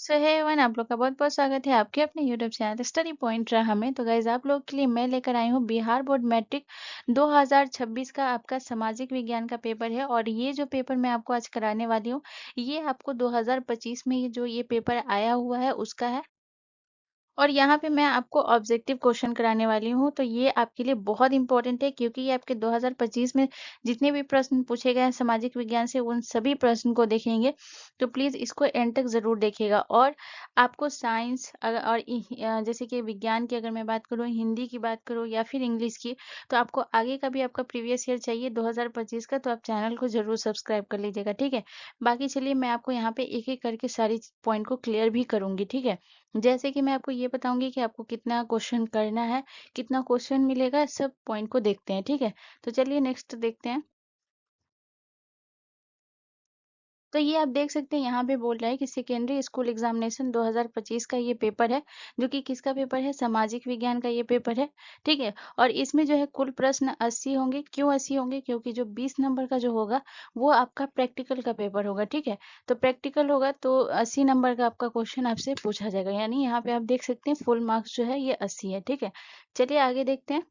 सो hey everyone, आप लोग का बहुत-बहुत स्वागत है आपके अपने यूट्यूब चैनल स्टडी पॉइंट रहा में। तो गाइज़ आप लोग के लिए मैं लेकर आई हूँ बिहार बोर्ड मैट्रिक 2026 का आपका सामाजिक विज्ञान का पेपर है। और ये जो पेपर मैं आपको आज कराने वाली हूँ, ये आपको 2025 में ये जो ये पेपर आया हुआ है उसका है। और यहाँ पे मैं आपको ऑब्जेक्टिव क्वेश्चन कराने वाली हूँ, तो ये आपके लिए बहुत इम्पोर्टेंट है क्योंकि ये आपके 2025 में जितने भी प्रश्न पूछे गए हैं सामाजिक विज्ञान से, उन सभी प्रश्न को देखेंगे। तो प्लीज़ इसको एंड तक ज़रूर देखिएगा। और आपको साइंस और जैसे कि विज्ञान की अगर मैं बात करूँ, हिंदी की बात करूँ या फिर इंग्लिश की, तो आपको आगे का भी आपका प्रीवियस ईयर चाहिए 2025 का, तो आप चैनल को ज़रूर सब्सक्राइब कर लीजिएगा, ठीक है? बाकी चलिए मैं आपको यहाँ पे एक-एक करके सारी पॉइंट को क्लियर भी करूँगी, ठीक है? जैसे कि मैं आपको ये बताऊँगी कि आपको कितना क्वेश्चन करना है, कितना क्वेश्चन मिलेगा, सब पॉइंट को देखते हैं, ठीक है? तो चलिए नेक्स्ट देखते हैं। तो ये आप देख सकते हैं यहाँ पे बोल रहा है कि सेकेंडरी स्कूल एग्जामिनेशन 2025 का ये पेपर है, जो कि किसका पेपर है? सामाजिक विज्ञान का ये पेपर है, ठीक है? और इसमें जो है कुल प्रश्न 80 होंगे। क्यों 80 होंगे? क्योंकि जो 20 नंबर का जो होगा, वो आपका प्रैक्टिकल का पेपर होगा, ठीक है? तो प्रैक्टिकल होगा तो 80 नंबर का आपका क्वेश्चन आपसे पूछा जाएगा, यानी यहाँ पे आप देख सकते हैं फुल मार्क्स जो है ये 80 है, ठीक है? चलिए आगे देखते हैं।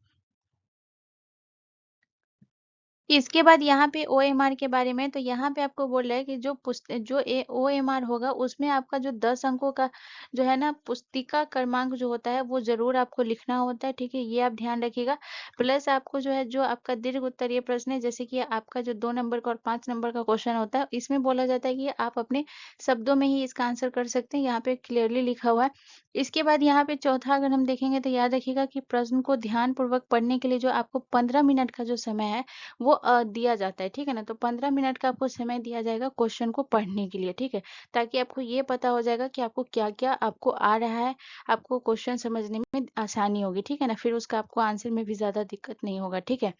इसके बाद यहाँ पे ओएमआर के बारे में, तो यहाँ पे आपको बोल रहा है कि जो ओएमआर होगा उसमें आपका जो 10 अंकों का जो है ना पुस्तिका क्रमांक जो होता है वो ज़रूर आपको लिखना होता है, ठीक है? ये आप ध्यान रखिएगा। प्लस आपको जो है जो आपका दीर्घ उत्तरीय प्रश्न है, जैसे कि आपका जो 2 नंबर का और 5 नंबर का क्वेश्चन होता है, इसमें बोला जाता है कि आप अपने शब्दों में ही इसका आंसर कर सकते हैं, यहाँ पे क्लियरली लिखा हुआ है। इसके बाद यहाँ पे चौथा अगर हम देखेंगे तो याद रखिएगा कि प्रश्न को ध्यानपूर्वक पढ़ने के लिए जो आपको 15 मिनट का जो समय है वो दिया जाता है, ठीक है ना? तो 15 मिनट का आपको समय दिया जाएगा क्वेश्चन को पढ़ने के लिए, ठीक है? ताकि आपको ये पता हो जाएगा कि आपको क्या-क्या आपको आ रहा है, आपको क्वेश्चन समझने में आसानी होगी, ठीक है ना? फिर उसका आपको आंसर में भी ज़्यादा दिक्कत नहीं होगा, ठीक है?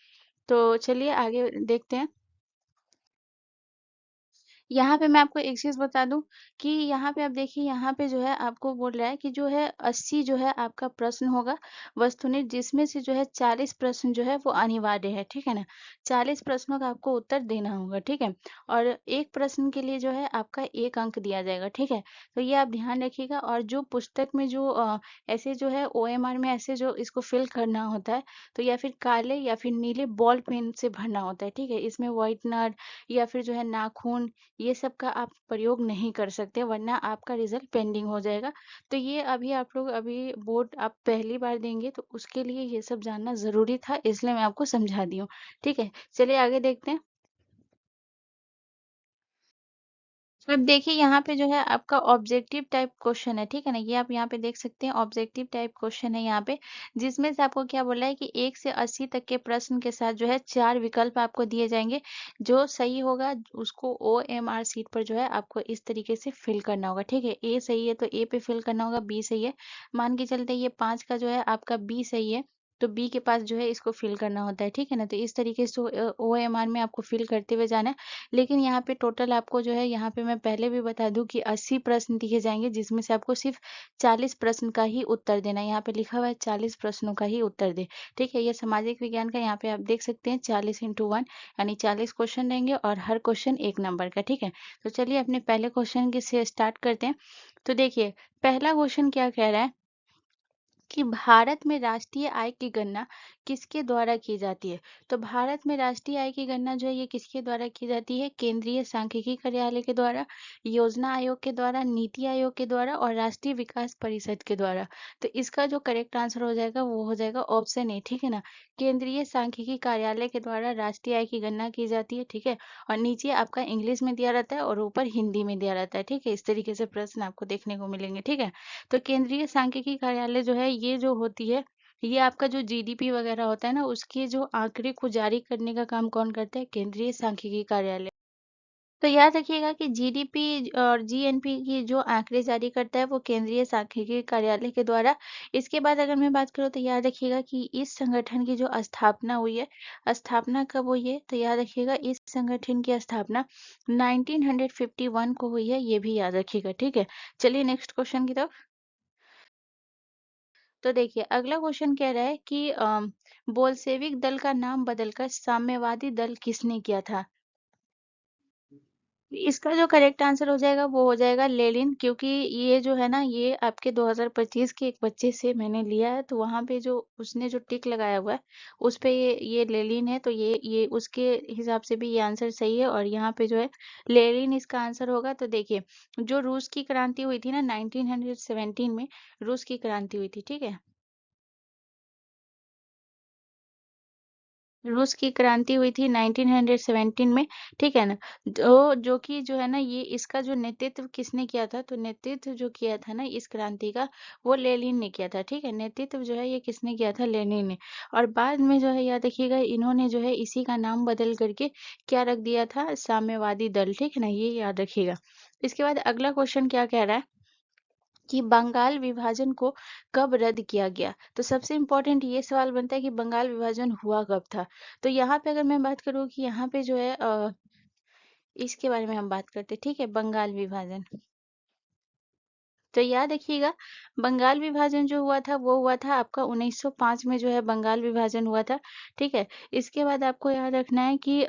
तो चलिए आगे देखते हैं। यहाँ पे मैं आपको एक चीज़ बता दूँ कि यहाँ पे आप देखिए, यहाँ पे जो है आपको बोल रहा है कि जो है 80 जो है आपका प्रश्न होगा वस्तुनिष्ठ, जिसमें से जो है 40 प्रश्न जो है वो अनिवार्य है, ठीक है ना? 40 प्रश्नों का आपको उत्तर देना होगा, ठीक है? और एक प्रश्न के लिए जो है आपका 1 अंक दिया जाएगा, ठीक है? तो ये आप ध्यान रखिएगा। और जो पुस्तक में जो ऐसे जो है ओएमआर में ऐसे जो इसको फिल करना होता है, तो या फिर काले या फिर नीले बॉल पेन से भरना होता है, ठीक है? इसमें व्हाइटनर या फिर जो है नाखून, ये सब का आप प्रयोग नहीं कर सकते, वरना आपका रिजल्ट पेंडिंग हो जाएगा। तो ये अभी आप लोग अभी बोर्ड आप पहली बार देंगे, तो उसके लिए ये सब जानना ज़रूरी था, इसलिए मैं आपको समझा दी हूँ। ठीक है? चलिए आगे देखते हैं। अब देखिए यहाँ पे जो है आपका ऑब्जेक्टिव टाइप क्वेश्चन है, ठीक है ना? ये आप यहाँ पे देख सकते हैं, ऑब्जेक्टिव टाइप क्वेश्चन है यहाँ पे, जिसमें से आपको क्या बोला है कि 1 से 80 तक के प्रश्न के साथ जो है 4 विकल्प आपको दिए जाएँगे। जो सही होगा उसको ओएमआर शीट पर जो है आपको इस तरीके से फिल करना होगा, ठीक है? ए सही है तो ए पे फिल करना होगा, बी सही है। मान के चलते ये 5 का जो है आपका बी सही है, तो बी के पास जो है इसको फिल करना होता है, ठीक है ना? तो इस तरीके से ओएमआर में आपको फिल करते हुए जाना है। लेकिन यहाँ पे टोटल आपको जो है, यहाँ पे मैं पहले भी बता दूँ कि 80 प्रश्न दिए जाएँगे, जिसमें से आपको सिर्फ़ 40 प्रश्न का ही उत्तर देना है। यहाँ पे लिखा हुआ है 40 प्रश्नों का ही उत्तर दें, ठीक है? ये सामाजिक विज्ञान का यहाँ पे आप देख सकते हैं 40 इंटू 1 यानी 40 क्वेश्चन रहेंगे और हर क्वेश्चन 1 नंबर का, ठीक है? तो चलिए अपने पहले क्वेश्चन के से स्टार्ट करते हैं। तो देखिए, पहला क्वेश्चन क्या कह रहा है कि भारत में राष्ट्रीय आय की गणना किसके द्वारा की जाती है? तो भारत में राष्ट्रीय आय की गणना जो है ये किसके द्वारा की जाती है? केंद्रीय सांख्यिकी कार्यालय के द्वारा, योजना आयोग के द्वारा, नीति आयोग के द्वारा और राष्ट्रीय विकास परिषद के द्वारा। तो इसका जो करेक्ट आंसर हो जाएगा वो हो जाएगा ऑप्शन ए, ठीक है ना? केंद्रीय सांख्यिकी कार्यालय के द्वारा राष्ट्रीय आय की गणना की जाती है, ठीक है? और नीचे आपका इंग्लिश में दिया रहता है और ऊपर हिंदी में दिया रहता है, ठीक है? इस तरीके से प्रश्न आपको देखने को मिलेंगे, ठीक है? तो केंद्रीय सांख्यिकी कार्यालय जो है ये जो होती है, ये आपका जो जीडीपी वगैरह होता है ना, उसके जो आंकड़े को जारी करने का काम कौन करता है? केंद्रीय सांख्यिकी कार्यालय। तो याद रखिएगा कि जीडीपी और जीएनपी की जो आंकड़े जारी करता है वो केंद्रीय सांख्यिकी कार्यालय के द्वारा। इसके बाद अगर मैं बात करूँ तो याद रखिएगा कि इस संगठन की जो स्थापना हुई है, स्थापना कब हुई है? तो याद रखिएगा इस संगठन की स्थापना 1951 को हुई है, ये भी याद रखिएगा, ठीक है? चलिए नेक्स्ट क्वेश्चन की तरफ। तो देखिए अगला क्वेश्चन कह रहा है कि बोल्शेविक दल का नाम बदलकर साम्यवादी दल किसने किया था? इसका जो करेक्ट आंसर हो जाएगा वो हो जाएगा लेनिन, क्योंकि ये जो है ना, ये आपके 2025 के एक बच्चे से मैंने लिया है, तो वहां पे जो उसने जो टिक लगाया हुआ है उस पे ये लेनिन है, तो ये उसके हिसाब से भी ये आंसर सही है, और यहाँ पे जो है लेनिन इसका आंसर होगा। तो देखिए, जो रूस की क्रांति हुई थी ना 1917 में, रूस की क्रांति हुई थी, ठीक है। रूस की क्रांति हुई थी 1917 में, ठीक है ना। जो कि जो है ना, ये इसका जो नेतृत्व किसने किया था, तो नेतृत्व जो किया था ना इस क्रांति का, वो लेनिन ने किया था, ठीक है। नेतृत्व जो है ये किसने किया था, लेनिन ने। और बाद में जो है याद रखिएगा, इन्होंने जो है इसी का नाम बदल करके क्या रख दिया था, साम्यवादी दल, ठीक है ना, ये याद रखिएगा। इसके बाद अगला क्वेश्चन क्या कह रहा है कि बंगाल विभाजन को कब रद्द किया गया। तो सबसे इम्पोर्टेंट ये सवाल बनता है कि बंगाल विभाजन हुआ कब था। तो यहाँ पे अगर मैं बात करूँ कि यहाँ पे जो है इसके बारे में हम बात करते हैं, ठीक है, बंगाल विभाजन। तो याद रखिएगा, बंगाल विभाजन जो हुआ था वो हुआ था आपका 1905 में, जो है बंगाल विभाजन हुआ था, ठीक है। इसके बाद आपको याद रखना है कि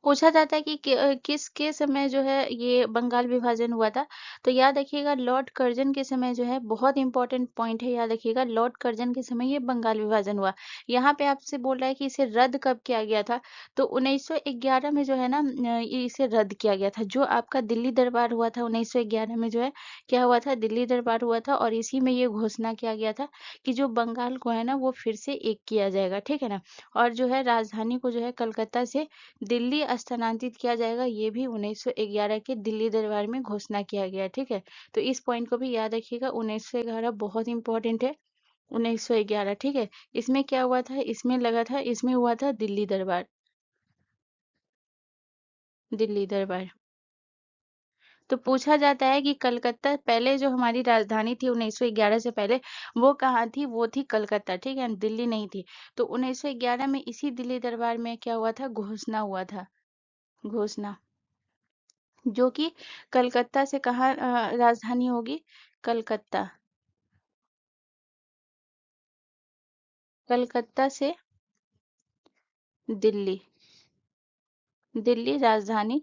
पूछा जाता है कि किसके समय जो है ये बंगाल विभाजन हुआ था। तो याद रखिएगा, लॉर्ड कर्जन के समय जो है, बहुत इंपॉर्टेंट पॉइंट है, याद रखिएगा, लॉर्ड कर्जन के समय ये बंगाल विभाजन हुआ। यहाँ पे आपसे बोल रहा है कि इसे रद्द कब किया गया था, तो 1911 में जो है ना, इसे रद्द किया गया था। जो आपका दिल्ली दरबार हुआ था 1911 में, जो है क्या हुआ था, दिल्ली दरबार हुआ था, और इसी में ये घोषणा किया गया था कि जो बंगाल को है ना वो फिर से एक किया जाएगा, ठीक है ना। और जो है राजधानी को जो है कलकत्ता से दिल्ली स्थानांतरित किया जाएगा, ये भी 1911 के दिल्ली दरबार में घोषणा किया गया, ठीक है। तो इस पॉइंट को भी याद रखिएगा, 1911 बहुत इंपॉर्टेंट है। 1911, ठीक है। इसमें क्या हुआ था, इसमें लगा था, इसमें हुआ था दिल्ली दरबार, दिल्ली दरबार। तो पूछा जाता है कि कलकत्ता पहले जो हमारी राजधानी थी 1911 से पहले, वो कहाँ थी, वो थी कलकत्ता, ठीक है, दिल्ली नहीं थी। तो 1911 में इसी दिल्ली दरबार में क्या हुआ था, घोषणा हुआ था, घोषणा, जो कि कलकत्ता से कहाँ राजधानी होगी, कलकत्ता, कलकत्ता से दिल्ली, दिल्ली राजधानी,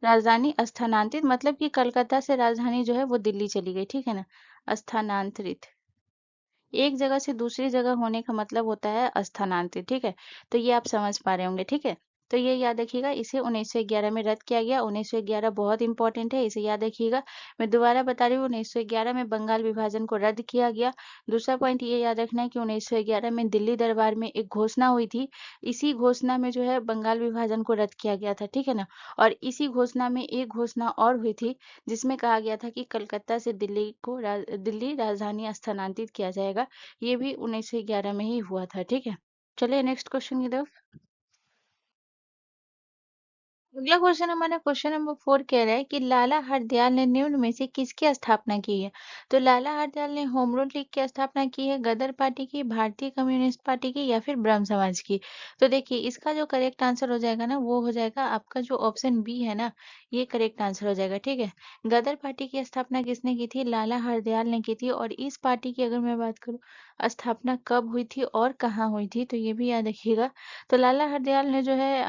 राजधानी स्थानांतरित, मतलब कि कलकत्ता से राजधानी जो है वो दिल्ली चली गई, ठीक है ना, स्थानांतरित। एक जगह से दूसरी जगह होने का मतलब होता है स्थानांतरित, ठीक है। तो ये आप समझ पा रहे होंगे, ठीक है। तो ये याद रखिएगा, इसे 1911 में रद्द किया गया। 1911 बहुत इंपॉर्टेंट है, इसे याद रखिएगा। मैं दोबारा बता रही हूँ, 1911 में बंगाल विभाजन को रद्द किया गया। दूसरा पॉइंट ये याद रखना है कि 1911 में दिल्ली दरबार में एक घोषणा हुई थी, इसी घोषणा में जो है बंगाल विभाजन को रद्द किया गया था, ठीक है ना। और इसी घोषणा में एक घोषणा और हुई थी, जिसमें कहा गया था कि कलकत्ता से दिल्ली को दिल्ली राजधानी स्थानांतरित किया जाएगा। ये भी 1911 में ही हुआ था, ठीक है। चलिए नेक्स्ट क्वेश्चन की तरफ। अगला क्वेश्चन हमारा क्वेश्चन नंबर 4 कह रहा है कि लाला हरदयाल ने निम्न में से किसकी स्थापना की है। तो लाला हरदयाल ने होम रूल लीग की स्थापना की है, गदर पार्टी की, भारतीय कम्युनिस्ट पार्टी की, या फिर ब्रह्म समाज की। तो देखिए, इसका जो करेक्ट आंसर हो जाएगा ना, वो हो जाएगा आपका जो ऑप्शन बी है ना, ये करेक्ट आंसर हो जाएगा, ठीक है। गदर पार्टी की स्थापना किसने की थी, लाला हरदयाल ने की थी। और इस पार्टी की अगर मैं बात करूँ, स्थापना कब हुई थी और कहाँ हुई थी, तो ये भी याद रखिएगा। तो लाला हरदयाल ने जो है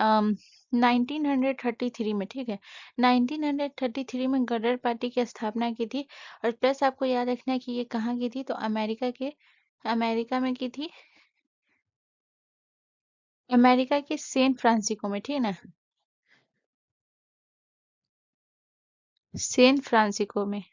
1933 में, ठीक है, 1933 में गदर पार्टी की स्थापना की थी। और प्लस आपको याद रखना है कि ये कहाँ की थी, तो अमेरिका में की थी, अमेरिका के सैन फ्रांसिस्को में, ठीक है ना, सैन फ्रांसिस्को में,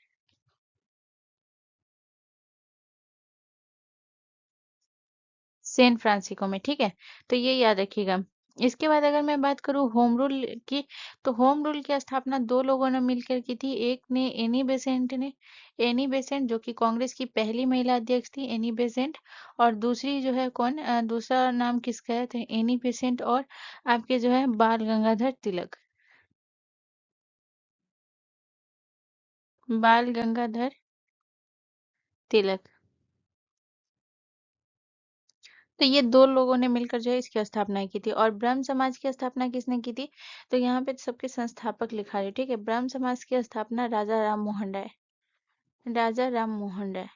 सैन फ्रांसिस्को में, ठीक है। तो ये याद रखिएगा। इसके बाद अगर मैं बात करूँ होम रूल की, तो होम रूल की स्थापना दो लोगों ने मिलकर की थी। एक ने एनी बेसेंट ने, एनी बेसेंट जो कि कांग्रेस की पहली महिला अध्यक्ष थी, एनी बेसेंट। और दूसरी जो है कौन, दूसरा नाम किसका है, तो एनी बेसेंट और आपके जो है बाल गंगाधर तिलक, बाल गंगाधर तिलक। तो ये दो लोगों ने मिलकर जो है इसकी स्थापना की थी। और ब्रह्म समाज की स्थापना किसने की थी, तो यहाँ पे सबके संस्थापक लिखा है, ठीक है। ब्रह्म समाज की स्थापना राजा राम मोहन राय, राजा राम मोहन राय,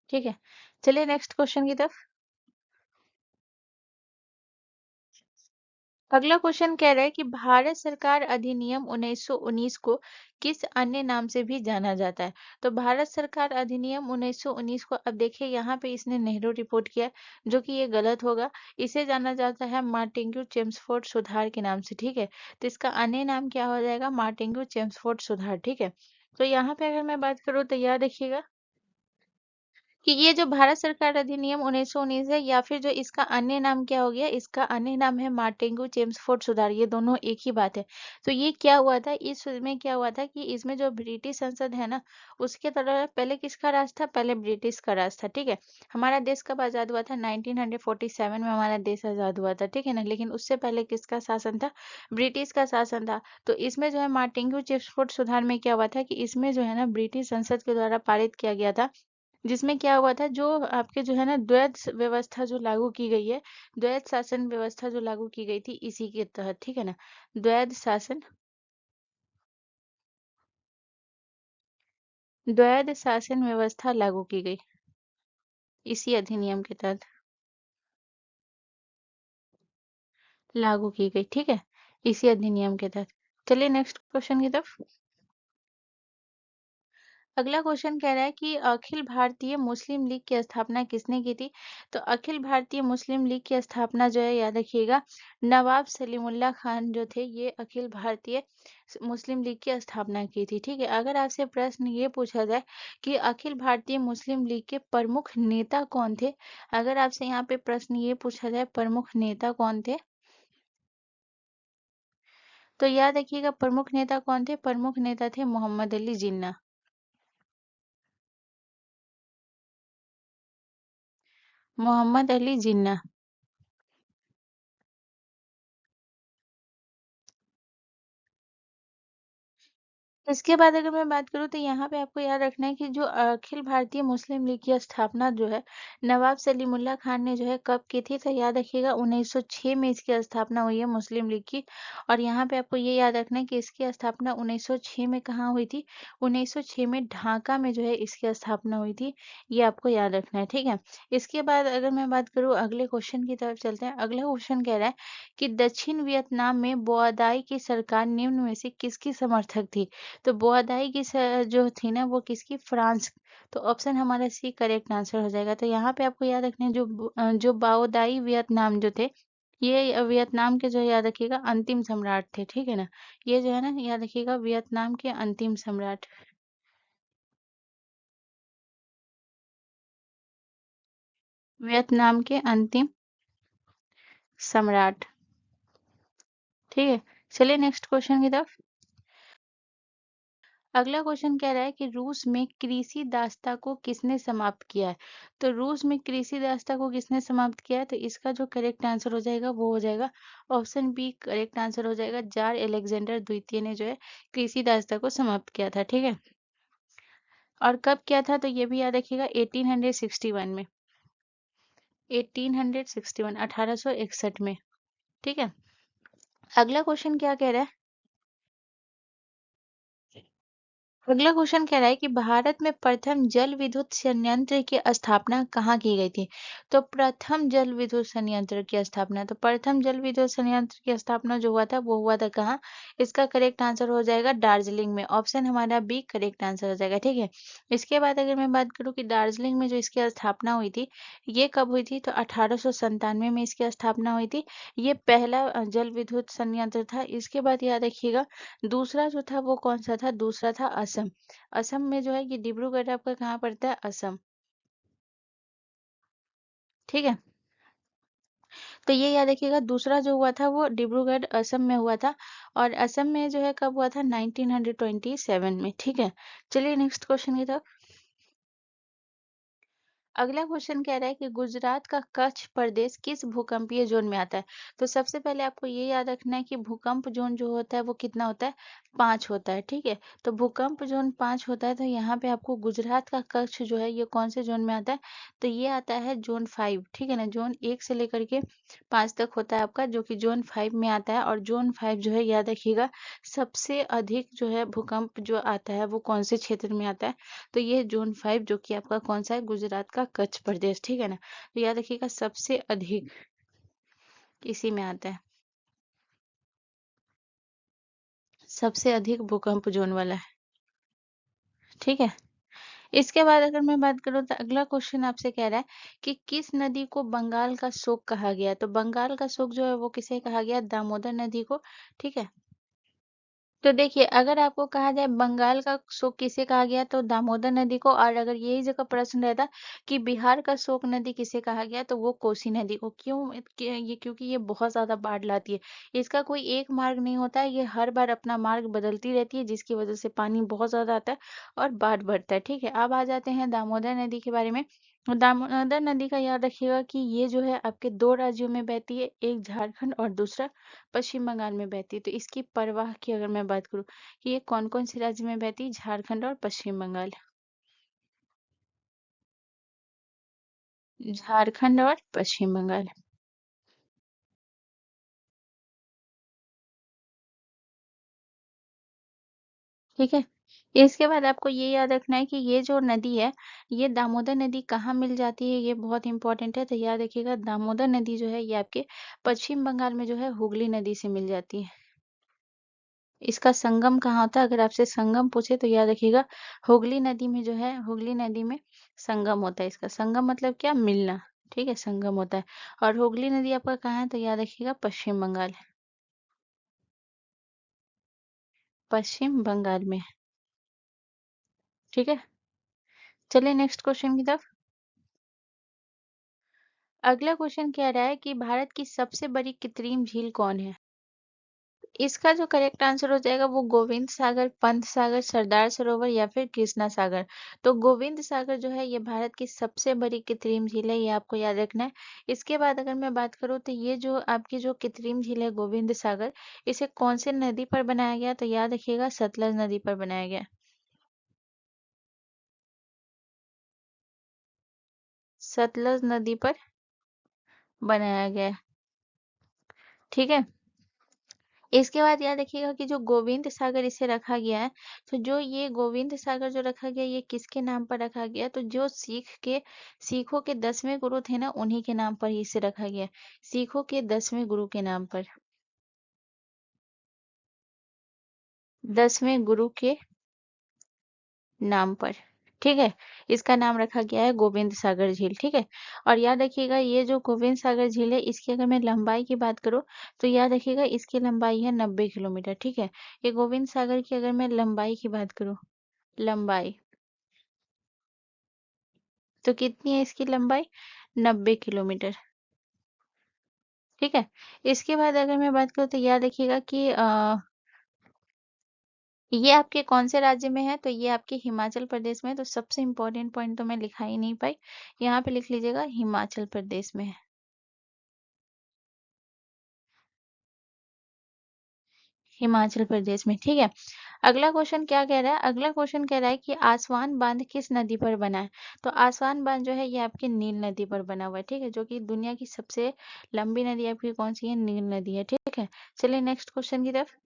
ठीक है। चलिए नेक्स्ट क्वेश्चन की तरफ। अगला क्वेश्चन कह रहा है कि भारत सरकार अधिनियम 1919 को किस अन्य नाम से भी जाना जाता है? तो भारत सरकार अधिनियम 1919 को, अब देखिए यहाँ पे इसने नेहरू रिपोर्ट किया है, जो कि ये गलत होगा। इसे जाना जाता है मार्टिन्यू चेम्सफोर्ड सुधार के नाम से, ठीक है। तो इसका अन्य नाम क्या हो जाएगा? मार्टिन्यू चेम्सफोर्ड सुधार, ठीक है। तो यहाँ पे अगर मैं बात करूँ तो याद रखिएगा कि ये जो भारत सरकार अधिनियम 1919 है, या फिर जो इसका अन्य नाम क्या हो गया, इसका अन्य नाम है मार्टिन्यू चेम्सफोर्ड सुधार, ये दोनों एक ही बात है। तो ये क्या हुआ था, इसमें क्या हुआ था कि इसमें जो ब्रिटिश संसद है ना, उसके तरह पहले किसका राज था? पहले ब्रिटिश का राज था, ठीक है। हमारा देश कब आजाद हुआ था? 1947 में हमारा देश आजाद हुआ था, ठीक है ना। लेकिन उससे पहले किसका शासन था? ब्रिटिश का शासन था। तो इसमें जो है मार्टिन्यू चेम्सफोर्ड सुधार में क्या हुआ था कि इसमें जो है ना ब्रिटिश संसद के द्वारा पारित किया गया था, जिसमें क्या हुआ था, जो आपके जो है ना द्वैध व्यवस्था जो लागू की गई है, द्वैध शासन व्यवस्था जो लागू की गई थी इसी के तहत, ठीक है ना। द्वैध शासन व्यवस्था लागू की गई इसी अधिनियम के तहत लागू की गई, ठीक है, इसी अधिनियम के तहत। चलिए नेक्स्ट क्वेश्चन की तरफ। अगला क्वेश्चन कह रहा है कि अखिल भारतीय मुस्लिम लीग की स्थापना किसने की थी? तो अखिल भारतीय मुस्लिम लीग की स्थापना जो है, याद रखिएगा, नवाब सलीमुल्लाह खान जो थे, ये अखिल भारतीय मुस्लिम लीग की स्थापना की थी, ठीक है। अगर आपसे प्रश्न ये पूछा जाए कि अखिल भारतीय मुस्लिम लीग के प्रमुख नेता कौन थे, अगर आपसे यहाँ पे प्रश्न ये पूछा जाए प्रमुख नेता कौन थे, तो याद रखिएगा प्रमुख नेता कौन थे? प्रमुख नेता थे मोहम्मद अली जिन्ना। मोहम्मद अली जिन्ना। इसके बाद अगर मैं बात करूँ तो यहाँ पे आपको याद रखना है कि जो अखिल भारतीय मुस्लिम लीग की स्थापना जो है, नवाब सलीमुल्लाह खान ने जो है कब की थी? तो याद रखिएगा 1906 में इसकी स्थापना हुई है मुस्लिम लीग की। और यहाँ पे आपको ये याद रखना है कि इसकी स्थापना 1906 में कहाँ हुई थी? 1906 में ढाका में जो है इसकी स्थापना हुई थी। ये आपको याद रखना है, ठीक है। इसके बाद अगर मैं बात करूँ अगले क्वेश्चन की तरफ चलते हैं। अगला क्वेश्चन कह रहा है कि दक्षिण वियतनाम में बोआदाई की सरकार निम्न में से किसकी समर्थक थी? तो बोआदाई की जो थी ना वो किसकी? फ्रांस। तो ऑप्शन हमारा सी करेक्ट आंसर हो जाएगा। तो यहाँ पे आपको याद रखना है जो बाओदाई वियतनाम जो थे, ये वियतनाम के जो याद रखिएगा अंतिम सम्राट थे, ठीक है ना। ये जो है ना याद रखिएगा वियतनाम के अंतिम सम्राट, वियतनाम के अंतिम सम्राट, ठीक है। चलिए नेक्स्ट क्वेश्चन की तरफ। अगला क्वेश्चन कह रहा है कि रूस में कृषि दासता को किसने समाप्त किया है? तो रूस में कृषि दासता को किसने समाप्त किया है? तो इसका जो करेक्ट आंसर हो जाएगा वो हो जाएगा ऑप्शन बी करेक्ट आंसर हो जाएगा। जार एलेक्जेंडर द्वितीय ने जो है कृषि दासता को समाप्त किया था, ठीक है। और कब किया था? तो ये भी याद रखिएगा 1861 में, 1861 1861 में, ठीक है। अगला क्वेश्चन क्या कह रहा है? अगला क्वेश्चन कह रहा है कि भारत में प्रथम जल विद्युत संयंत्र की स्थापना कहाँ की गई थी? तो प्रथम जल विद्युत संयंत्र की स्थापना, तो प्रथम जल विद्युत संयंत्र की स्थापना जो हुआ था वो हुआ था कहाँ? इसका करेक्ट आंसर हो जाएगा दार्जिलिंग में। ऑप्शन हमारा बी करेक्ट आंसर हो जाएगा, ठीक है। इसके बाद अगर मैं बात करूँ कि दार्जिलिंग में जो इसकी स्थापना हुई थी, ये कब हुई थी? तो 1897 में इसकी स्थापना हुई थी। ये पहला जल विद्युत संयंत्र था। इसके बाद याद रखिएगा दूसरा जो था वो कौन-सा था? दूसरा था असम। असम में जो है ये डिब्रूगढ़ आपका कहाँ पड़ता है? असम, ठीक है। तो ये याद रखिएगा दूसरा जो हुआ था वो डिब्रूगढ़ असम में हुआ था। और असम में जो है कब हुआ था? 1927 में, ठीक है। चलिए नेक्स्ट क्वेश्चन की तरफ। अगला क्वेश्चन कह रहा है कि गुजरात का कच्छ प्रदेश किस भूकंपीय जोन में आता है? तो सबसे पहले आपको ये याद रखना है कि भूकंप जोन जो होता है वो कितना होता है? 5 होता है, ठीक है। तो भूकंप जोन 5 होता है, तो यहाँ पे आपको गुजरात का कच्छ जो है ये कौन से जोन में आता है? तो ये आता है जोन 5, ठीक है ना। जोन 1 से लेकर के 5 तक होता है आपका, जो कि जोन 5 में आता है। और जोन 5 जो है याद रखिएगा सबसे अधिक जो है भूकंप जो आता है वो कौन से क्षेत्र में आता है? तो ये जोन 5 जो कि आपका कौन सा है? गुजरात का आपका कच्छ प्रदेश, ठीक है ना। तो याद रखिएगा सबसे अधिक इसी में आता है, सबसे अधिक भूकंप जोन वाला है, ठीक है। इसके बाद अगर मैं बात करूँ तो अगला क्वेश्चन आपसे कह रहा है कि किस नदी को बंगाल का शोक कहा गया। तो बंगाल का शोक जो है वो किसे कहा गया, दामोदर नदी को, ठीक है। तो देखिए अगर आपको कहा जाए बंगाल का शोक किसे कहा गया तो दामोदर नदी को, और अगर यही जगह प्रश्न रहता कि बिहार का शोक नदी किसे कहा गया तो वो कोसी नदी को। क्यों ये क्योंकि ये बहुत ज्यादा बाढ़ लाती है, इसका कोई एक मार्ग नहीं होता है, ये हर बार अपना मार्ग बदलती रहती है जिसकी वजह से पानी बहुत ज्यादा आता है और बाढ़ बढ़ता है, ठीक है। अब आ जाते हैं दामोदर नदी के बारे में। दामोदर नदी का याद रखिएगा कि ये जो है आपके दो राज्यों में बहती है, एक झारखंड और दूसरा पश्चिम बंगाल में बहती है। तो इसकी प्रवाह की अगर मैं बात करूँ कि ये कौन-कौन से राज्य में बहती है, झारखंड और पश्चिम बंगाल। झारखंड और पश्चिम बंगाल, ठीक है। इसके बाद आपको ये याद रखना है कि ये जो नदी है, ये दामोदर नदी कहाँ मिल जाती है, ये बहुत इंपॉर्टेंट है। तो याद रखिएगा दामोदर नदी जो है ये आपके पश्चिम बंगाल में जो है हुगली नदी से मिल जाती है। इसका संगम कहाँ होता है, अगर आपसे संगम पूछे तो याद रखिएगा हुगली नदी में जो है, हुगली नदी में संगम होता है। इसका संगम मतलब क्या, मिलना, ठीक है, संगम होता है। और हुगली नदी आपका कहाँ है तो याद रखिएगा पश्चिम बंगाल, पश्चिम बंगाल में, ठीक है। चलिए नेक्स्ट क्वेश्चन की तरफ। अगला क्वेश्चन कह रहा है कि भारत की सबसे बड़ी कृत्रिम झील कौन है। इसका जो करेक्ट आंसर हो जाएगा वो गोविंद सागर, पंत सागर, सरदार सरोवर या फिर कृष्णा सागर। तो गोविंद सागर जो है ये भारत की सबसे बड़ी कृत्रिम झील है, ये आपको याद रखना है। इसके बाद अगर मैं बात करूँ तो ये जो आपकी जो कृत्रिम झील है गोविंद सागर, इसे कौन से नदी पर बनाया गया तो याद रखिएगा सतलज नदी पर बनाया गया। सतलज नदी पर बनाया गया है, ठीक है। इसके बाद याद रखिएगा कि जो गोविंद सागर इसे रखा गया है, तो जो ये गोविंद सागर जो रखा गया ये किसके नाम पर रखा गया, तो जो सिखों के 10वें गुरु थे ना उन्हीं के नाम पर ही इसे रखा गया है। सिखों के 10वें गुरु के नाम पर, 10वें गुरु के नाम पर, ठीक है। इसका नाम रखा गया है गोविंद सागर झील, ठीक है। और याद रखिएगा ये जो गोविंद सागर झील है इसकी अगर मैं लंबाई की बात करूँ तो याद रखिएगा इसकी लंबाई है 90 किलोमीटर, ठीक है। ये गोविंद सागर की अगर मैं लंबाई की बात करूँ, लंबाई तो कितनी है इसकी लंबाई, 90 किलोमीटर, ठीक है। इसके बाद अगर मैं बात करूँ तो याद रखिएगा कि ये आपके कौन से राज्य में है तो ये आपके हिमाचल प्रदेश में है। तो सबसे इम्पोर्टेंट पॉइंट तो मैं लिखा ही नहीं पाई, यहाँ पे लिख लीजिएगा हिमाचल प्रदेश में है, हिमाचल प्रदेश में, ठीक है। अगला क्वेश्चन क्या कह रहा है, अगला क्वेश्चन कह रहा है कि आसवान बांध किस नदी पर बना है। तो आसवान बांध जो है ये आपकी नील नदी पर बना हुआ है, ठीक है, जो कि दुनिया की सबसे लंबी नदी आपकी कौन सी है, नील नदी है, ठीक है। चलिए नेक्स्ट क्वेश्चन की तरफ।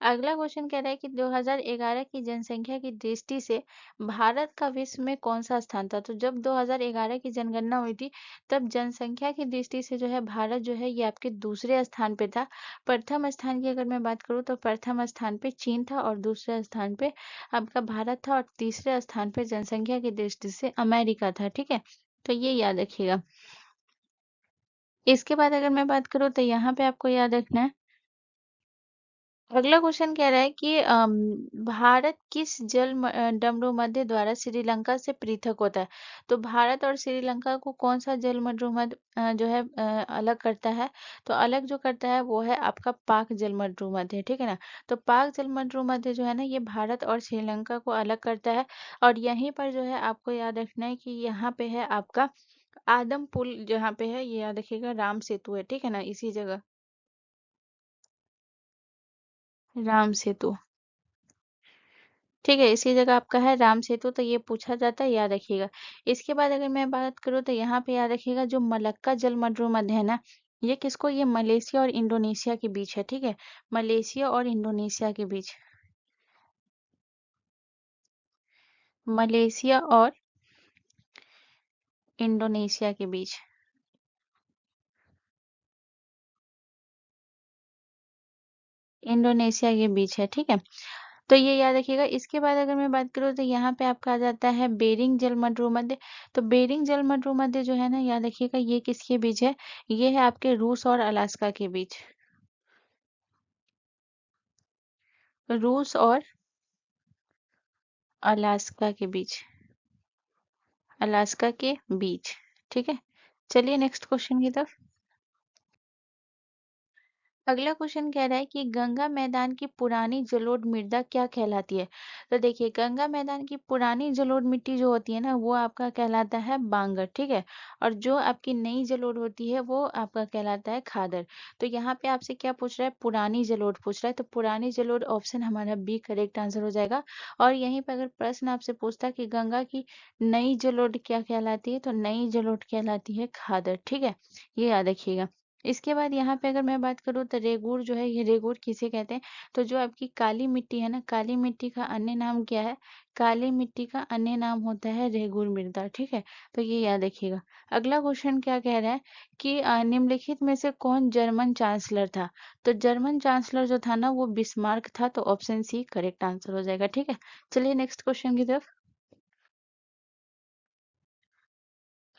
अगला क्वेश्चन कह रहा है कि 2011 की जनसंख्या की दृष्टि से भारत का विश्व में कौन सा स्थान था। तो जब 2011 की जनगणना हुई थी तब जनसंख्या की दृष्टि से जो है भारत जो है ये आपके दूसरे स्थान पे था। प्रथम स्थान की अगर मैं बात करूँ तो प्रथम स्थान पे चीन था और दूसरे स्थान पे आपका भारत था और तीसरे स्थान पे जनसंख्या की दृष्टि से अमेरिका था, ठीक है। तो ये याद रखिएगा। इसके बाद अगर मैं बात करूँ तो यहाँ पे आपको याद रखना है, अगला क्वेश्चन कह रहा है कि भारत किस डमरू मध्य द्वारा श्रीलंका से पृथक होता है। तो भारत और श्रीलंका को कौन सा जल मध्य जो है अलग करता है। तो अलग जो करता है वो है आपका पाक जल मध्य, ठीक है ना। तो पाक जल मध्य जो है ना ये भारत और श्रीलंका को अलग करता है। और यहीं पर जो है आपको याद रखना है कि यहाँ पे है आपका आदम पुल, जहाँ पे है ये याद रखिएगा राम सेतु है, ठीक है ना, इसी जगह राम सेतु, ठीक है, इसी जगह आपका है राम सेतु। तो ये पूछा जाता है, याद रखिएगा। इसके बाद अगर मैं बात करूँ तो यहाँ पे याद रखिएगा जो मलक्का जलमंडल है ना, ये किसको, ये मलेशिया और इंडोनेशिया के बीच है, ठीक है। मलेशिया और इंडोनेशिया के बीच, मलेशिया और इंडोनेशिया के बीच। इंडोनेशिया के बीच है, ठीक है? तो ये याद रखिएगा। इसके बाद अगर मैं बात करूँ तो यहाँ पे आपका आ जाता है बेरिंग जलमंडलमध्य। तो बेरिंग जलमंडलमध्य जो है ना, याद रखिएगा ये किसके बीच है? ये है आपके रूस और अलास्का के बीच। रूस और अलास्का के बीच। अलास्का के बीच, ठीक है? चलिए नेक्स्ट क्वेश्चन की तरफ। अगला क्वेश्चन कह रहा है कि गंगा मैदान की पुरानी जलोढ़ मृदा क्या कहलाती है? तो देखिए, गंगा मैदान की पुरानी जलोढ़ मिट्टी जो होती है ना, वो आपका कहलाता है बांगर, ठीक है? और जो आपकी नई जलोढ़ होती है वो आपका कहलाता है खादर। तो यहाँ पे आपसे क्या पूछ रहा है? पुरानी जलोढ़ पूछ रहा है। तो पुरानी जलोढ़ ऑप्शन हमारा बी करेक्ट आंसर हो जाएगा। और यहीं पर अगर प्रश्न आपसे पूछता है कि गंगा की नई जलोढ़ क्या कहलाती है, तो नई जलोढ़ कहलाती है खादर, ठीक है? ये याद रखिएगा। इसके बाद यहाँ पे अगर मैं बात करूँ तो रेगुर जो है, ये रेगुर किसे कहते हैं? तो जो आपकी काली मिट्टी है ना, काली मिट्टी का अन्य नाम क्या है? काली मिट्टी का अन्य नाम होता है रेगुर मृदा, ठीक है? तो ये याद रखिएगा। अगला क्वेश्चन क्या कह रहा है कि निम्नलिखित में से कौन जर्मन चांसलर था? तो जर्मन चांसलर जो था ना, वो बिस्मार्क था। तो ऑप्शन सी करेक्ट आंसर हो जाएगा, ठीक है? चलिए नेक्स्ट क्वेश्चन की तरफ।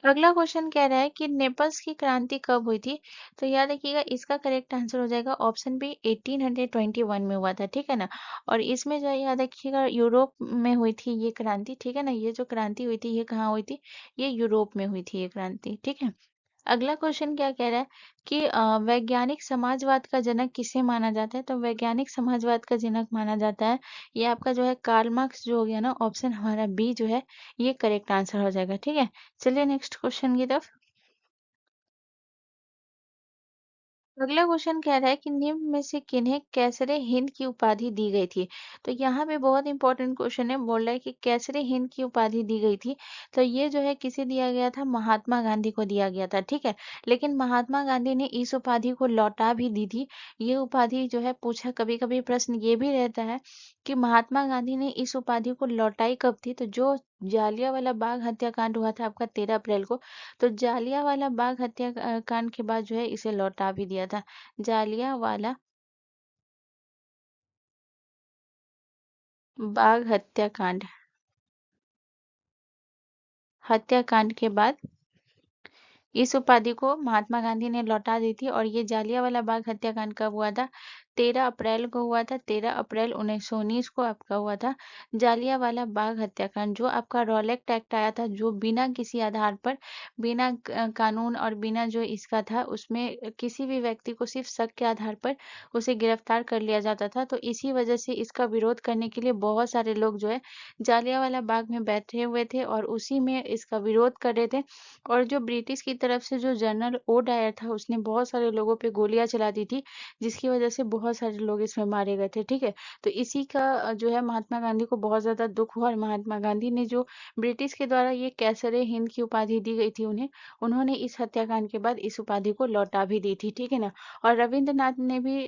अगला क्वेश्चन कह रहा है कि नेपल्स की क्रांति कब हुई थी? तो याद रखिएगा, इसका करेक्ट आंसर हो जाएगा ऑप्शन बी 1821 में हुआ था, ठीक है ना? और इसमें जो है याद रखिएगा, यूरोप में हुई थी ये क्रांति, ठीक है ना? ये जो क्रांति हुई थी ये कहाँ हुई थी? ये यूरोप में हुई थी ये क्रांति, ठीक है? अगला क्वेश्चन क्या कह रहा है कि वैज्ञानिक समाजवाद का जनक किसे माना जाता है? तो वैज्ञानिक समाजवाद का जनक माना जाता है, ये आपका जो है कार्ल मार्क्स जो हो गया ना, ऑप्शन हमारा बी जो है ये करेक्ट आंसर हो जाएगा, ठीक है? चलिए नेक्स्ट क्वेश्चन की तरफ। अगला क्वेश्चन कह रहा है कि निम्न में से किन्हें कैसरे हिंद की उपाधि दी गई थी? तो यहाँ पे बहुत इंपॉर्टेंट क्वेश्चन है, बोल रहा है कि कैसरे हिंद की उपाधि दी गई थी। तो ये जो है किसे दिया गया था? महात्मा गांधी को दिया गया था, ठीक है? लेकिन महात्मा गांधी ने इस उपाधि को लौटा भी दी थी। ये उपाधि जो है पूछा, कभी कभी प्रश्न ये भी रहता है कि महात्मा गांधी ने इस उपाधि को लौटाई कब थी? तो जो जालियांवाला बाग हत्याकांड हुआ था आपका 13 अप्रैल को, तो जालियांवाला बाग कांड के बाद जो है इसे लौटा भी दिया था। जालियांवाला बाग हत्याकांड के बाद इस उपाधि को महात्मा गांधी ने लौटा दी थी। और ये जालियांवाला बाग हत्याकांड कब हुआ था? 13 अप्रैल को हुआ था। 13 अप्रैल 1919 को आपका हुआ था जालियांवाला बाग हत्याकांड। जो आपका रॉलेक्ट एक्ट आया था, जो बिना किसी आधार पर, बिना कानून और बिना जो इसका था, उसमें किसी भी व्यक्ति को सिर्फ शक के आधार पर उसे गिरफ्तार कर लिया जाता था। तो इसी वजह से इसका विरोध करने के लिए बहुत सारे लोग जो है जालियांवाला बाग में बैठे हुए थे और उसी में इसका विरोध कर रहे थे। और जो ब्रिटिश की तरफ से जो जनरल ओ डायर था, उसने बहुत सारे लोगों पे गोलियां चला दी थी, जिसकी वजह से बहुत सारे लोग इसमें मारे गए थे, ठीक है? तो इसी का जो है महात्मा गांधी को बहुत ज्यादा दुख हुआ और महात्मा गांधी ने जो ब्रिटिश के द्वारा ये कैसरे हिंद की उपाधि दी गई थी उन्हें, उन्होंने इस हत्याकांड के बाद इस उपाधि को लौटा भी दी थी, ठीक है ना? और रविंद्रनाथ ने भी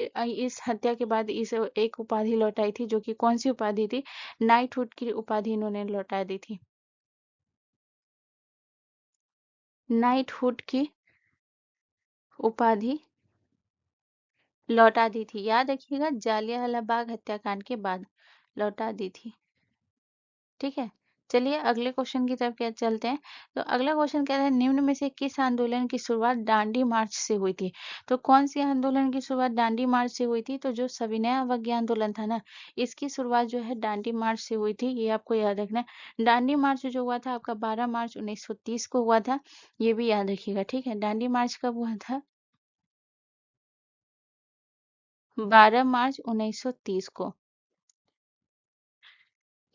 इस हत्या के बाद इस एक उपाधि लौटाई थी, जो कि कौन सी उपाधि थी? नाइटहुड की उपाधि इन्होंने लौटा दी थी। नाइटहुड की उपाधि लौटा दी थी, याद रखिएगा, जालियांवाला बाग हत्याकांड के बाद लौटा दी थी, ठीक है? चलिए अगले क्वेश्चन की तरफ क्या चलते हैं। तो अगला क्वेश्चन कह रहा है निम्न में से किस आंदोलन की शुरुआत दांडी मार्च से हुई थी? तो कौन सी आंदोलन की शुरुआत दांडी मार्च से हुई थी? तो जो सविनय अवज्ञा आंदोलन था ना, इसकी शुरुआत जो है दांडी मार्च से हुई थी, ये आपको याद रखना है। दांडी मार्च जो हुआ था आपका 12 मार्च 1930 को हुआ था, ये भी याद रखिएगा, ठीक है? दांडी मार्च कब हुआ था? 12 मार्च 1930 को।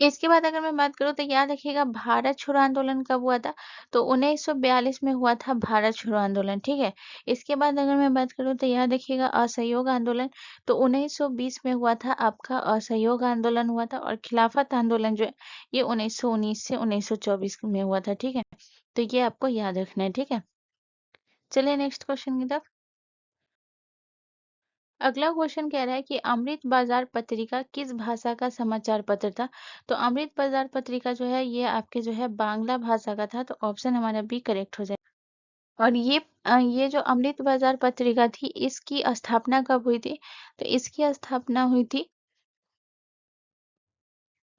इसके बाद अगर मैं बात करूँ तो याद रखिएगा भारत छोड़ो आंदोलन कब हुआ था? तो 1942 में हुआ था भारत छोड़ो आंदोलन, ठीक है? इसके बाद अगर मैं बात करूँ तो याद रखिएगा असहयोग आंदोलन, तो 1920 में हुआ था आपका असहयोग आंदोलन हुआ था। और खिलाफत आंदोलन जो है ये 1919 से 1924 में हुआ था, ठीक है? तो ये आपको याद रखना है, ठीक है? चलिए नेक्स्ट क्वेश्चन की तरफ। अगला क्वेश्चन कह रहा है कि अमृत बाजार पत्रिका किस भाषा का समाचार पत्र था? तो अमृत बाजार पत्रिका जो है ये आपके जो है बांग्ला भाषा का था, तो ऑप्शन हमारा बी करेक्ट हो जाएगा। और ये जो अमृत बाजार पत्रिका थी इसकी स्थापना कब हुई थी? तो इसकी स्थापना हुई थी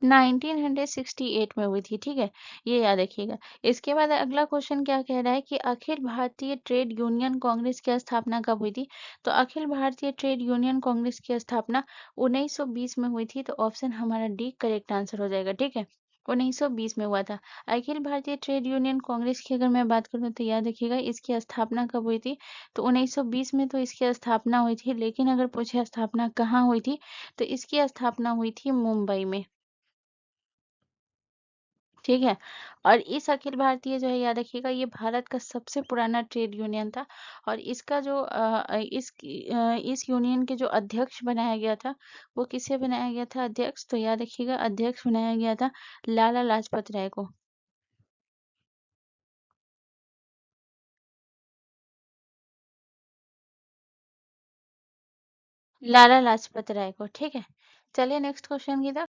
1968 में हुई थी, ठीक है? ये याद रखिएगा। इसके बाद अगला क्वेश्चन क्या कह रहा है कि अखिल भारतीय ट्रेड यूनियन कांग्रेस की स्थापना कब हुई थी? तो अखिल भारतीय ट्रेड यूनियन कांग्रेस की स्थापना 1920 में हुई थी, तो ऑप्शन हमारा डी करेक्ट आंसर हो जाएगा, ठीक है? 1920 में हुआ था। अखिल भारतीय ट्रेड यूनियन कांग्रेस की अगर मैं बात करूँ तो याद रखिएगा इसकी स्थापना कब हुई थी? तो 1920 में तो इसकी स्थापना हुई थी, लेकिन अगर पूछे स्थापना कहाँ हुई थी? तो इसकी स्थापना हुई थी मुंबई में। ठीक है। और इस अखिल भारतीय जो है याद रखिएगा ये भारत का सबसे पुराना ट्रेड यूनियन था। और इसका जो इस यूनियन के जो अध्यक्ष बनाया गया था वो किसे बनाया गया था अध्यक्ष? तो याद रखिएगा अध्यक्ष बनाया गया था लाला लाजपत राय को। लाला लाजपत राय को, ठीक है। चलिए नेक्स्ट क्वेश्चन की तरफ।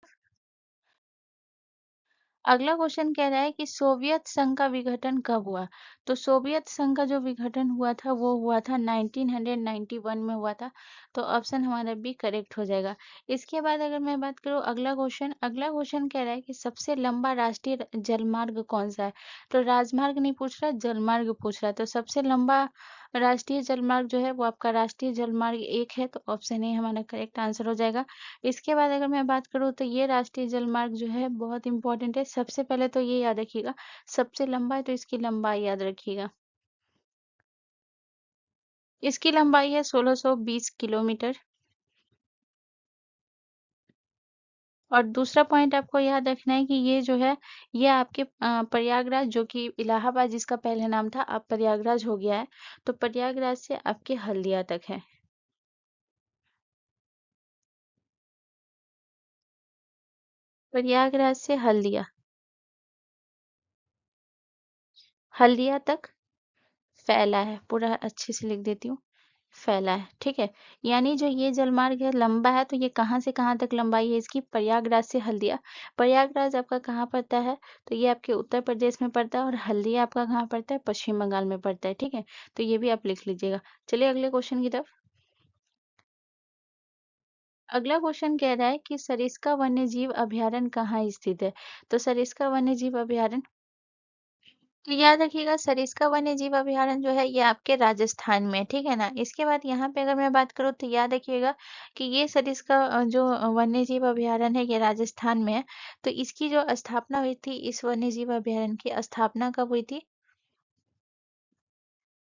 अगला क्वेश्चन कह रहा है कि सोवियत संघ का विघटन कब हुआ? तो सोवियत संघ का जो विघटन हुआ था वो हुआ था 1991 में हुआ था, तो ऑप्शन हमारा बी करेक्ट हो जाएगा। इसके बाद अगर मैं बात करूँ अगला क्वेश्चन कह रहा है कि सबसे लंबा राष्ट्रीय जलमार्ग कौन सा है? तो राजमार्ग नहीं पूछ रहा, जलमार्ग पूछ रहा है। तो सबसे लंबा राष्ट्रीय जलमार्ग जो है वो आपका राष्ट्रीय जलमार्ग 1 है, तो ऑप्शन ए हमारा करेक्ट आंसर हो जाएगा। इसके बाद अगर मैं बात करूँ तो ये राष्ट्रीय जलमार्ग जो है बहुत इंपॉर्टेंट है। सबसे पहले तो ये याद रखिएगा, सबसे लंबा है तो इसकी लंबाई याद रखिएगा। इसकी लंबाई है 1620 किलोमीटर। और दूसरा पॉइंट आपको याद रखना है कि ये जो है ये आपके प्रयागराज जो कि इलाहाबाद जिसका पहले नाम था अब प्रयागराज हो गया है, तो प्रयागराज से आपके हल्दिया तक है। प्रयागराज से हल्दिया, हल्दिया तक फैला है। पूरा अच्छे से लिख देती हूँ, फैला है, ठीक है। यानी जो ये जलमार्ग है लंबा है, तो ये कहाँ से कहाँ तक लंबाई है इसकी? प्रयागराज से हल्दिया। प्रयागराज आपका कहाँ पड़ता है? तो ये आपके उत्तर प्रदेश में पड़ता है। और हल्दिया आपका कहाँ पड़ता है? पश्चिम बंगाल में पड़ता है, ठीक है। तो ये भी आप लिख लीजिएगा। चलिए अगले क्वेश्चन की तरफ। अगला क्वेश्चन कह रहा है कि सरिस्का वन्यजीव अभयारण्य कहाँ स्थित है? तो सरिस्का वन्यजीव अभयारण्य, तो याद रखिएगा सरिस्का वन्यजीव अभयारण्य जो है ये आपके राजस्थान में है, ठीक है ना। इसके बाद यहाँ पे अगर मैं बात करूँ तो याद रखिएगा कि ये सरिस्का जो वन्यजीव अभयारण्य है ये राजस्थान में है। तो इसकी जो स्थापना हुई थी, इस वन्यजीव अभयारण्य की स्थापना कब हुई थी?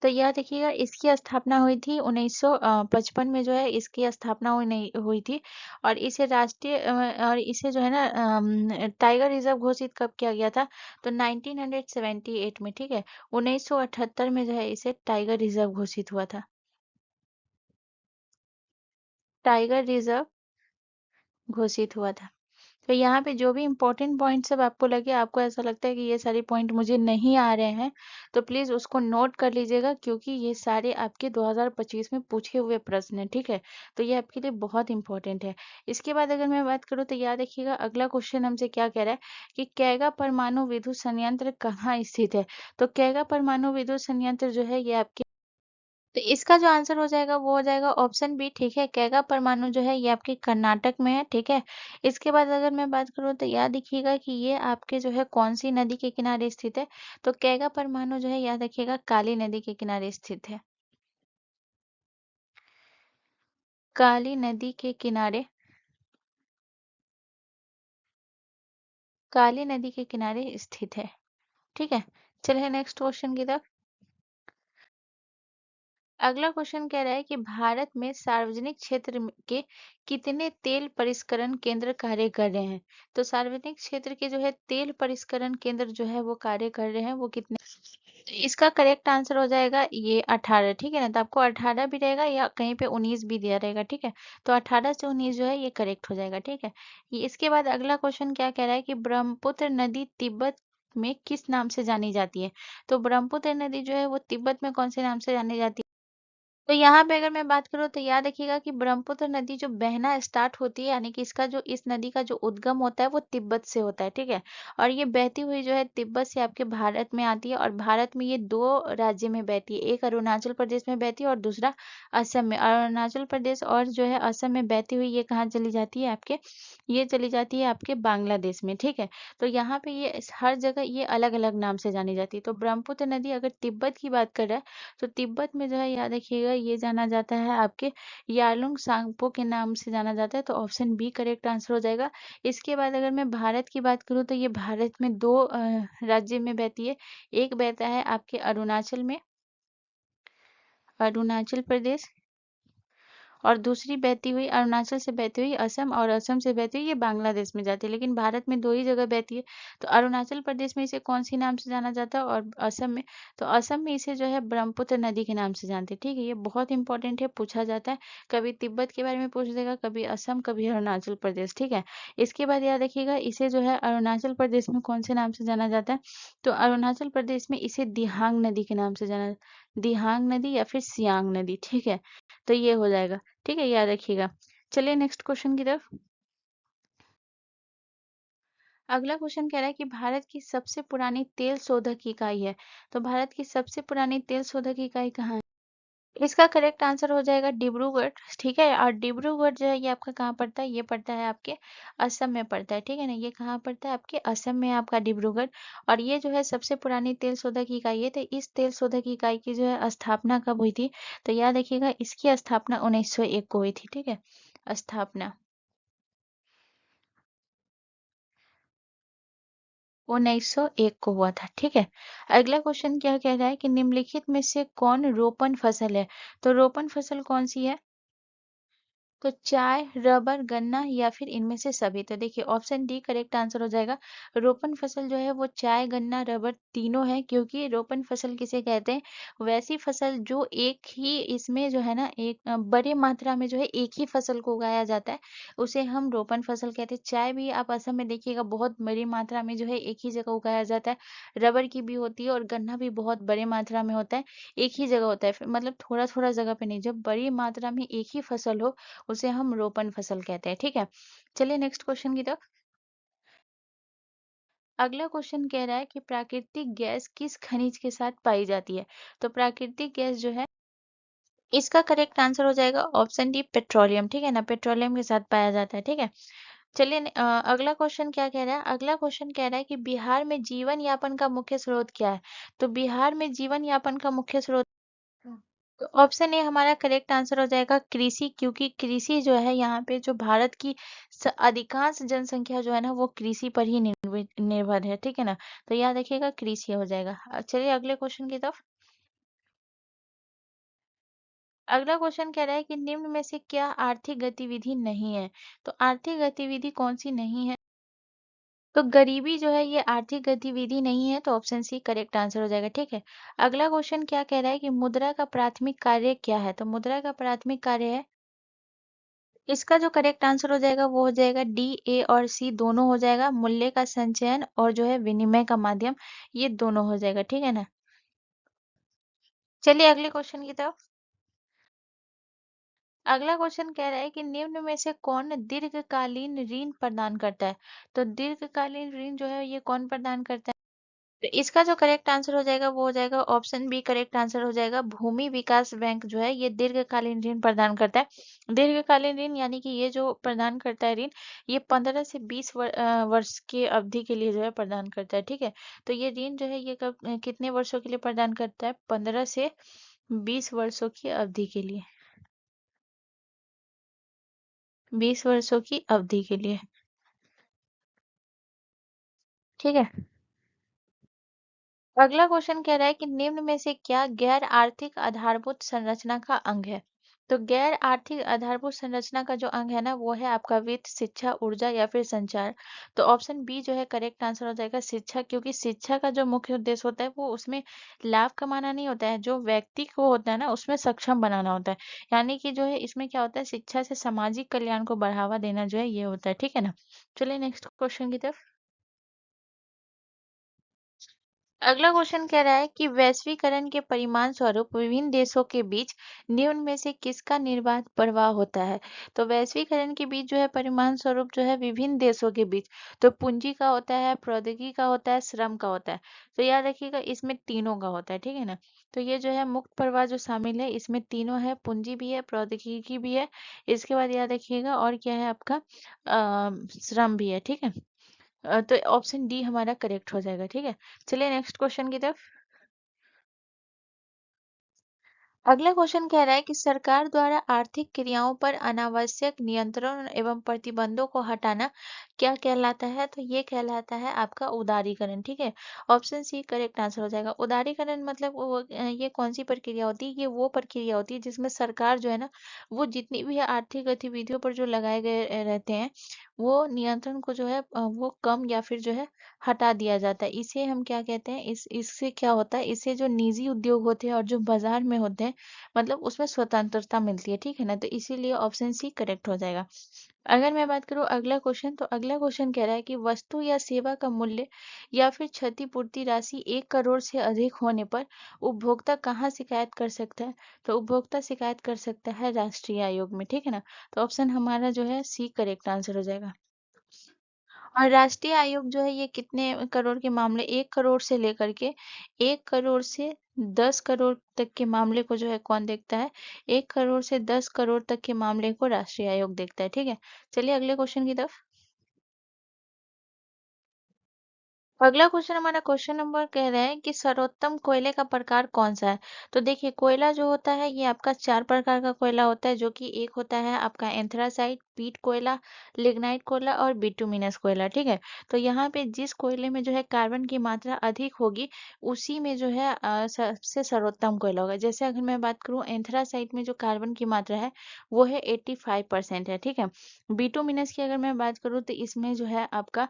तो याद रखिएगा इसकी स्थापना हुई थी 1955 में जो है इसकी स्थापना हुई थी। और इसे और इसे जो है ना टाइगर रिजर्व घोषित कब किया गया था? तो 1978 में, ठीक है। 1978 में जो है इसे टाइगर रिजर्व घोषित हुआ था। टाइगर रिजर्व घोषित हुआ था। तो यहाँ पे जो भी इम्पोर्टेंट पॉइंट सब आपको लगे, आपको ऐसा लगता है कि ये सारे पॉइंट मुझे नहीं आ रहे हैं, तो प्लीज़ उसको नोट कर लीजिएगा, क्योंकि ये सारे आपके 2025 में पूछे हुए प्रश्न हैं, ठीक है। तो ये आपके लिए बहुत इंपॉर्टेंट है। इसके बाद अगर मैं बात करूँ तो याद रखिएगा अगला क्वेश्चन हमसे क्या कह रहा है कि कैगा परमाणु विद्युत संयंत्र कहाँ स्थित है? तो कैगा परमाणु विद्युत संयंत्र जो है ये आपके, तो इसका जो आंसर हो जाएगा वो हो जाएगा ऑप्शन बी, ठीक है। कैगा परमाणु जो है ये आपके कर्नाटक में है, ठीक है। इसके बाद अगर मैं बात करूँ तो याद रखिएगा कि ये आपके जो है कौन सी नदी के किनारे स्थित है? तो कैगा परमाणु जो है याद रखिएगा काली नदी के किनारे स्थित है। काली नदी के किनारे, काली नदी के किनारे स्थित है, ठीक है। चलिए नेक्स्ट क्वेश्चन की तरफ। अगला क्वेश्चन कह रहा है कि भारत में सार्वजनिक क्षेत्र के कितने तेल परिष्करण केंद्र कार्य कर रहे हैं? तो सार्वजनिक क्षेत्र के जो है तेल परिष्करण केंद्र जो है वो कार्य कर रहे हैं, वो कितने? तो इसका करेक्ट आंसर हो जाएगा ये 18, ठीक है ना। तो आपको 18 भी रहेगा या कहीं पे 19 भी दिया रहेगा, ठीक है। तो 18 से 19 जो है ये करेक्ट हो जाएगा, ठीक है। इसके बाद अगला क्वेश्चन क्या कह रहा है कि ब्रह्मपुत्र नदी तिब्बत में किस नाम से जानी जाती है? तो ब्रह्मपुत्र नदी जो है वो तिब्बत में कौन से नाम से जानी जाती है? तो यहाँ पे अगर मैं बात करूँ तो याद रखिएगा कि ब्रह्मपुत्र नदी जो बहना स्टार्ट होती है, यानी कि इसका जो इस नदी का जो उद्गम होता है वो तिब्बत से होता है, ठीक है? और ये बहती हुई जो है तिब्बत से आपके भारत में आती है, और भारत में ये 2 राज्य में बहती है। एक अरुणाचल प्रदेश में बहती है और दूसरा असम में। अरुणाचल प्रदेश और जो है असम में बहती हुई ये कहाँ चली जाती है आपके, ये चली जाती है आपके बांग्लादेश में, ठीक है? तो यहाँ पे ये हर जगह ये अलग-अलग नाम से जानी जाती है। तो ब्रह्मपुत्र नदी अगर तिब्बत की बात कर रहा है, तो तिब्बत में जो है याद रखिएगा ये जाना जाता है आपके यालुंग सांगपो के नाम से जाना जाता है, तो ऑप्शन बी करेक्ट आंसर हो जाएगा। इसके बाद अगर मैं भारत की बात करूँ तो ये भारत में 2 राज्य में बहती है। एक बहता है आपके अरुणाचल में, अरुणाचल प्रदेश, और दूसरी बहती हुई अरुणाचल से बहती हुई असम, और असम से बहती हुई ये बांग्लादेश में जाती है। लेकिन भारत में 2 ही जगह बहती है। तो अरुणाचल प्रदेश में इसे कौन-सी नाम से जाना जाता है, और असम में, तो असम में इसे जो है ब्रह्मपुत्र नदी के नाम से जानते हैं, ठीक है? ये बहुत इंपॉर्टेंट है, पूछा जाता है। कभी तिब्बत के बारे में पूछ देगा, कभी असम, कभी अरुणाचल प्रदेश, ठीक है? इसके बाद याद रखिएगा इसे जो है अरुणाचल प्रदेश में कौन से नाम से जाना जाता है? तो अरुणाचल प्रदेश में इसे दिहांग नदी के नाम से जाना, दिहांग नदी या फिर सियांग नदी, ठीक है? तो ये हो जाएगा। ठीक है, याद रखिएगा। चलिए नेक्स्ट क्वेश्चन की तरफ। अगला क्वेश्चन कह रहा है कि भारत की सबसे पुरानी तेल शोधक इकाई है। तो भारत की सबसे पुरानी तेल शोधक इकाई कहाँ है? इसका करेक्ट आंसर हो जाएगा डिब्रूगढ़, ठीक है? और डिब्रूगढ़ जो है ये आपका कहाँ पड़ता है? ये पड़ता है आपके असम में पड़ता है, ठीक है ना? ये कहाँ पड़ता है? आपके असम में आपका डिब्रूगढ़। और ये जो है सबसे पुरानी तेल शोधक इकाई है। तो इस तेल शोधक इकाई की जो है स्थापना कब हुई थी? तो याद रखिएगा इसकी स्थापना 1901 को हुई थी, ठीक है? स्थापना 1901 को हुआ था, ठीक है? अगला क्वेश्चन क्या कह रहा है कि निम्नलिखित में से कौन रोपण फसल है? तो रोपण फसल कौन सी है? तो चाय, रबर, गन्ना या फिर इनमें से सभी। तो देखिए ऑप्शन डी करेक्ट आंसर हो जाएगा। रोपण फसल जो है वो चाय, गन्ना, रबर तीनों है, क्योंकि रोपण फसल किसे कहते हैं? वैसी फसल जो एक ही इसमें जो है ना एक बड़े मात्रा में जो है एक ही फसल को उगाया जाता है, उसे हम रोपण फसल कहते हैं। चाय भी आप असम में देखिएगा बहुत बड़ी मात्रा में जो है एक ही जगह उगाया जाता है। रबर की भी होती है और गन्ना भी बहुत बड़े मात्रा में होता है, एक ही जगह होता है। मतलब थोड़ा-थोड़ा जगह पे नहीं, जब बड़ी मात्रा में एक ही फसल हो उसे हम रोपण फसल कहते हैं, ठीक है? चलिए नेक्स्ट क्वेश्चन की तरफ। अगला क्वेश्चन कह रहा है कि प्राकृतिक गैस किस खनिज के साथ पाई जाती है? तो प्राकृतिक गैस जो है इसका करेक्ट आंसर हो जाएगा ऑप्शन डी पेट्रोलियम, ठीक है ना? पेट्रोलियम के साथ पाया जाता है, ठीक है? चलिए अगला क्वेश्चन क्या कह रहा है? अगला क्वेश्चन कह रहा है कि बिहार में जीवन यापन का मुख्य स्रोत क्या है? तो बिहार में जीवन यापन का मुख्य स्रोत, तो ऑप्शन ए हमारा करेक्ट आंसर हो जाएगा कृषि, क्योंकि कृषि जो है यहाँ पे जो भारत की अधिकांश जनसंख्या जो है ना वो कृषि पर ही निर्भर है, ठीक है ना? तो याद रखिएगा कृषि हो जाएगा। चलिए अगले क्वेश्चन की तरफ। अगला क्वेश्चन कह रहा है कि निम्न में से क्या आर्थिक गतिविधि नहीं है? तो आर्थिक गतिविधि कौन सी नहीं है? तो गरीबी जो है ये आर्थिक गतिविधि नहीं है, तो ऑप्शन सी करेक्ट आंसर हो जाएगा, ठीक है? अगला क्वेश्चन क्या कह रहा है कि मुद्रा का प्राथमिक कार्य क्या है? तो मुद्रा का प्राथमिक कार्य है, इसका जो करेक्ट आंसर हो जाएगा वो हो जाएगा डी, ए और सी दोनों हो जाएगा। मूल्य का संचयन और जो है विनिमय का माध्यम, ये दोनों हो जाएगा, ठीक है ना? चलिए अगले क्वेश्चन की तरफ। अगला क्वेश्चन कह रहा है कि निम्न में से कौन दीर्घकालीन ऋण प्रदान करता है? तो दीर्घकालीन ऋण जो है ये कौन प्रदान करता है? तो इसका जो करेक्ट आंसर हो जाएगा वो हो जाएगा ऑप्शन बी करेक्ट आंसर हो जाएगा। भूमि विकास बैंक जो है ये दीर्घकालीन ऋण प्रदान करता है। दीर्घकालीन ऋण यानी कि ये जो प्रदान करता है ऋण, ये 15 से 20 वर्ष के अवधि के लिए जो है प्रदान करता है, ठीक है? तो ये ऋण जो है ये कितने वर्षों के लिए प्रदान करता है? 15 से 20 वर्षों की अवधि के लिए, 20 वर्षों की अवधि के लिए, ठीक है? अगला क्वेश्चन कह रहा है कि निम्न में से क्या गैर आर्थिक आधारभूत संरचना का अंग है? तो गैर आर्थिक आधारभूत संरचना का जो अंग है ना वो है आपका वित्त, शिक्षा, ऊर्जा या फिर संचार। तो ऑप्शन बी जो है करेक्ट आंसर हो जाएगा शिक्षा, क्योंकि शिक्षा का जो मुख्य उद्देश्य होता है वो उसमें लाभ कमाना नहीं होता है, जो व्यक्ति को होता है ना उसमें सक्षम बनाना होता है। यानी कि जो है इसमें क्या होता है, शिक्षा से सामाजिक कल्याण को बढ़ावा देना जो है ये होता है, ठीक है ना? चलिए नेक्स्ट क्वेश्चन की तरफ। अगला क्वेश्चन कह रहा है कि वैश्वीकरण के परिणाम स्वरूप विभिन्न देशों के बीच निम्न में से किसका निर्बाध प्रवाह होता है? तो वैश्वीकरण के बीच जो है परिणाम स्वरूप जो है विभिन्न देशों के बीच तो पूंजी का होता है, प्रौद्योगिकी का होता है, श्रम का होता है। तो याद रखिएगा इसमें तीनों का होता है, ठीक है ना। तो ये जो है मुक्त प्रवाह जो शामिल है इसमें तीनों है, पूंजी भी है, प्रौद्योगिकी भी है। इसके बाद याद रखिएगा और क्या है आपका श्रम भी है, ठीक है। तो ऑप्शन डी हमारा करेक्ट हो जाएगा, ठीक है। चलिए नेक्स्ट क्वेश्चन की तरफ। अगला क्वेश्चन कह रहा है कि सरकार द्वारा आर्थिक क्रियाओं पर अनावश्यक नियंत्रण एवं प्रतिबंधों को हटाना क्या कहलाता है? तो ये कहलाता है आपका उदारीकरण, ठीक है। ऑप्शन सी करेक्ट आंसर हो जाएगा। उदारीकरण मतलब ये कौन सी प्रक्रिया होती है? ये वो प्रक्रिया होती है जिसमें सरकार जो है ना वो जितनी भी आर्थिक गतिविधियों पर जो लगाए गए रहते हैं वो नियंत्रण को जो है वो कम या फिर जो है हटा दिया जाता है। इसे हम क्या कहते हैं? इससे क्या होता है? इससे जो निजी उद्योग होते हैं और जो बाजार में होते हैं मतलब उसमें स्वतंत्रता मिलती है, ठीक है ना। तो इसीलिए ऑप्शन सी करेक्ट हो जाएगा। अगर मैं बात करूं अगला क्वेश्चन तो अगला क्वेश्चन कह रहा है कि वस्तु या सेवा का मूल्य या फिर क्षतिपूर्ति राशि 1 करोड़ से अधिक होने पर उपभोक्ता कहाँ शिकायत कर सकता है? तो उपभोक्ता शिकायत कर सकता है राष्ट्रीय आयोग में, ठीक है ना। तो ऑप्शन हमारा जो है सी करेक्ट आंसर हो जाएगा। और राष्ट्रीय आयोग जो है ये कितने करोड़ के मामले 1 करोड़ से लेकर के 1 करोड़ से 10 करोड़ तक के मामले को जो है कौन देखता है? 1 करोड़ से 10 करोड़ तक के मामले को राष्ट्रीय आयोग देखता है, ठीक है। चलिए अगले क्वेश्चन की तरफ। अगला क्वेश्चन हमारा क्वेश्चन नंबर कह रहे हैं कि सर्वोत्तम कोयले का प्रकार कौन सा है? तो देखिए कोयला जो होता है ये आपका 4 प्रकार का कोयला होता है जो कि एक होता है आपका एंथ्रासाइट, पीट कोयला, लिग्नाइट कोयला और बिटुमिनस कोयला, ठीक है। तो यहाँ पे जिस कोयले में जो है कार्बन की मात्रा अधिक होगी उसी में जो है सबसे सर्वोत्तम कोयला होगा। जैसे अगर मैं बात करूँ एंथ्रासाइट में जो कार्बन की मात्रा है वो है 85% है, ठीक है। बिटुमिनस की अगर मैं बात करूँ तो इसमें जो है आपका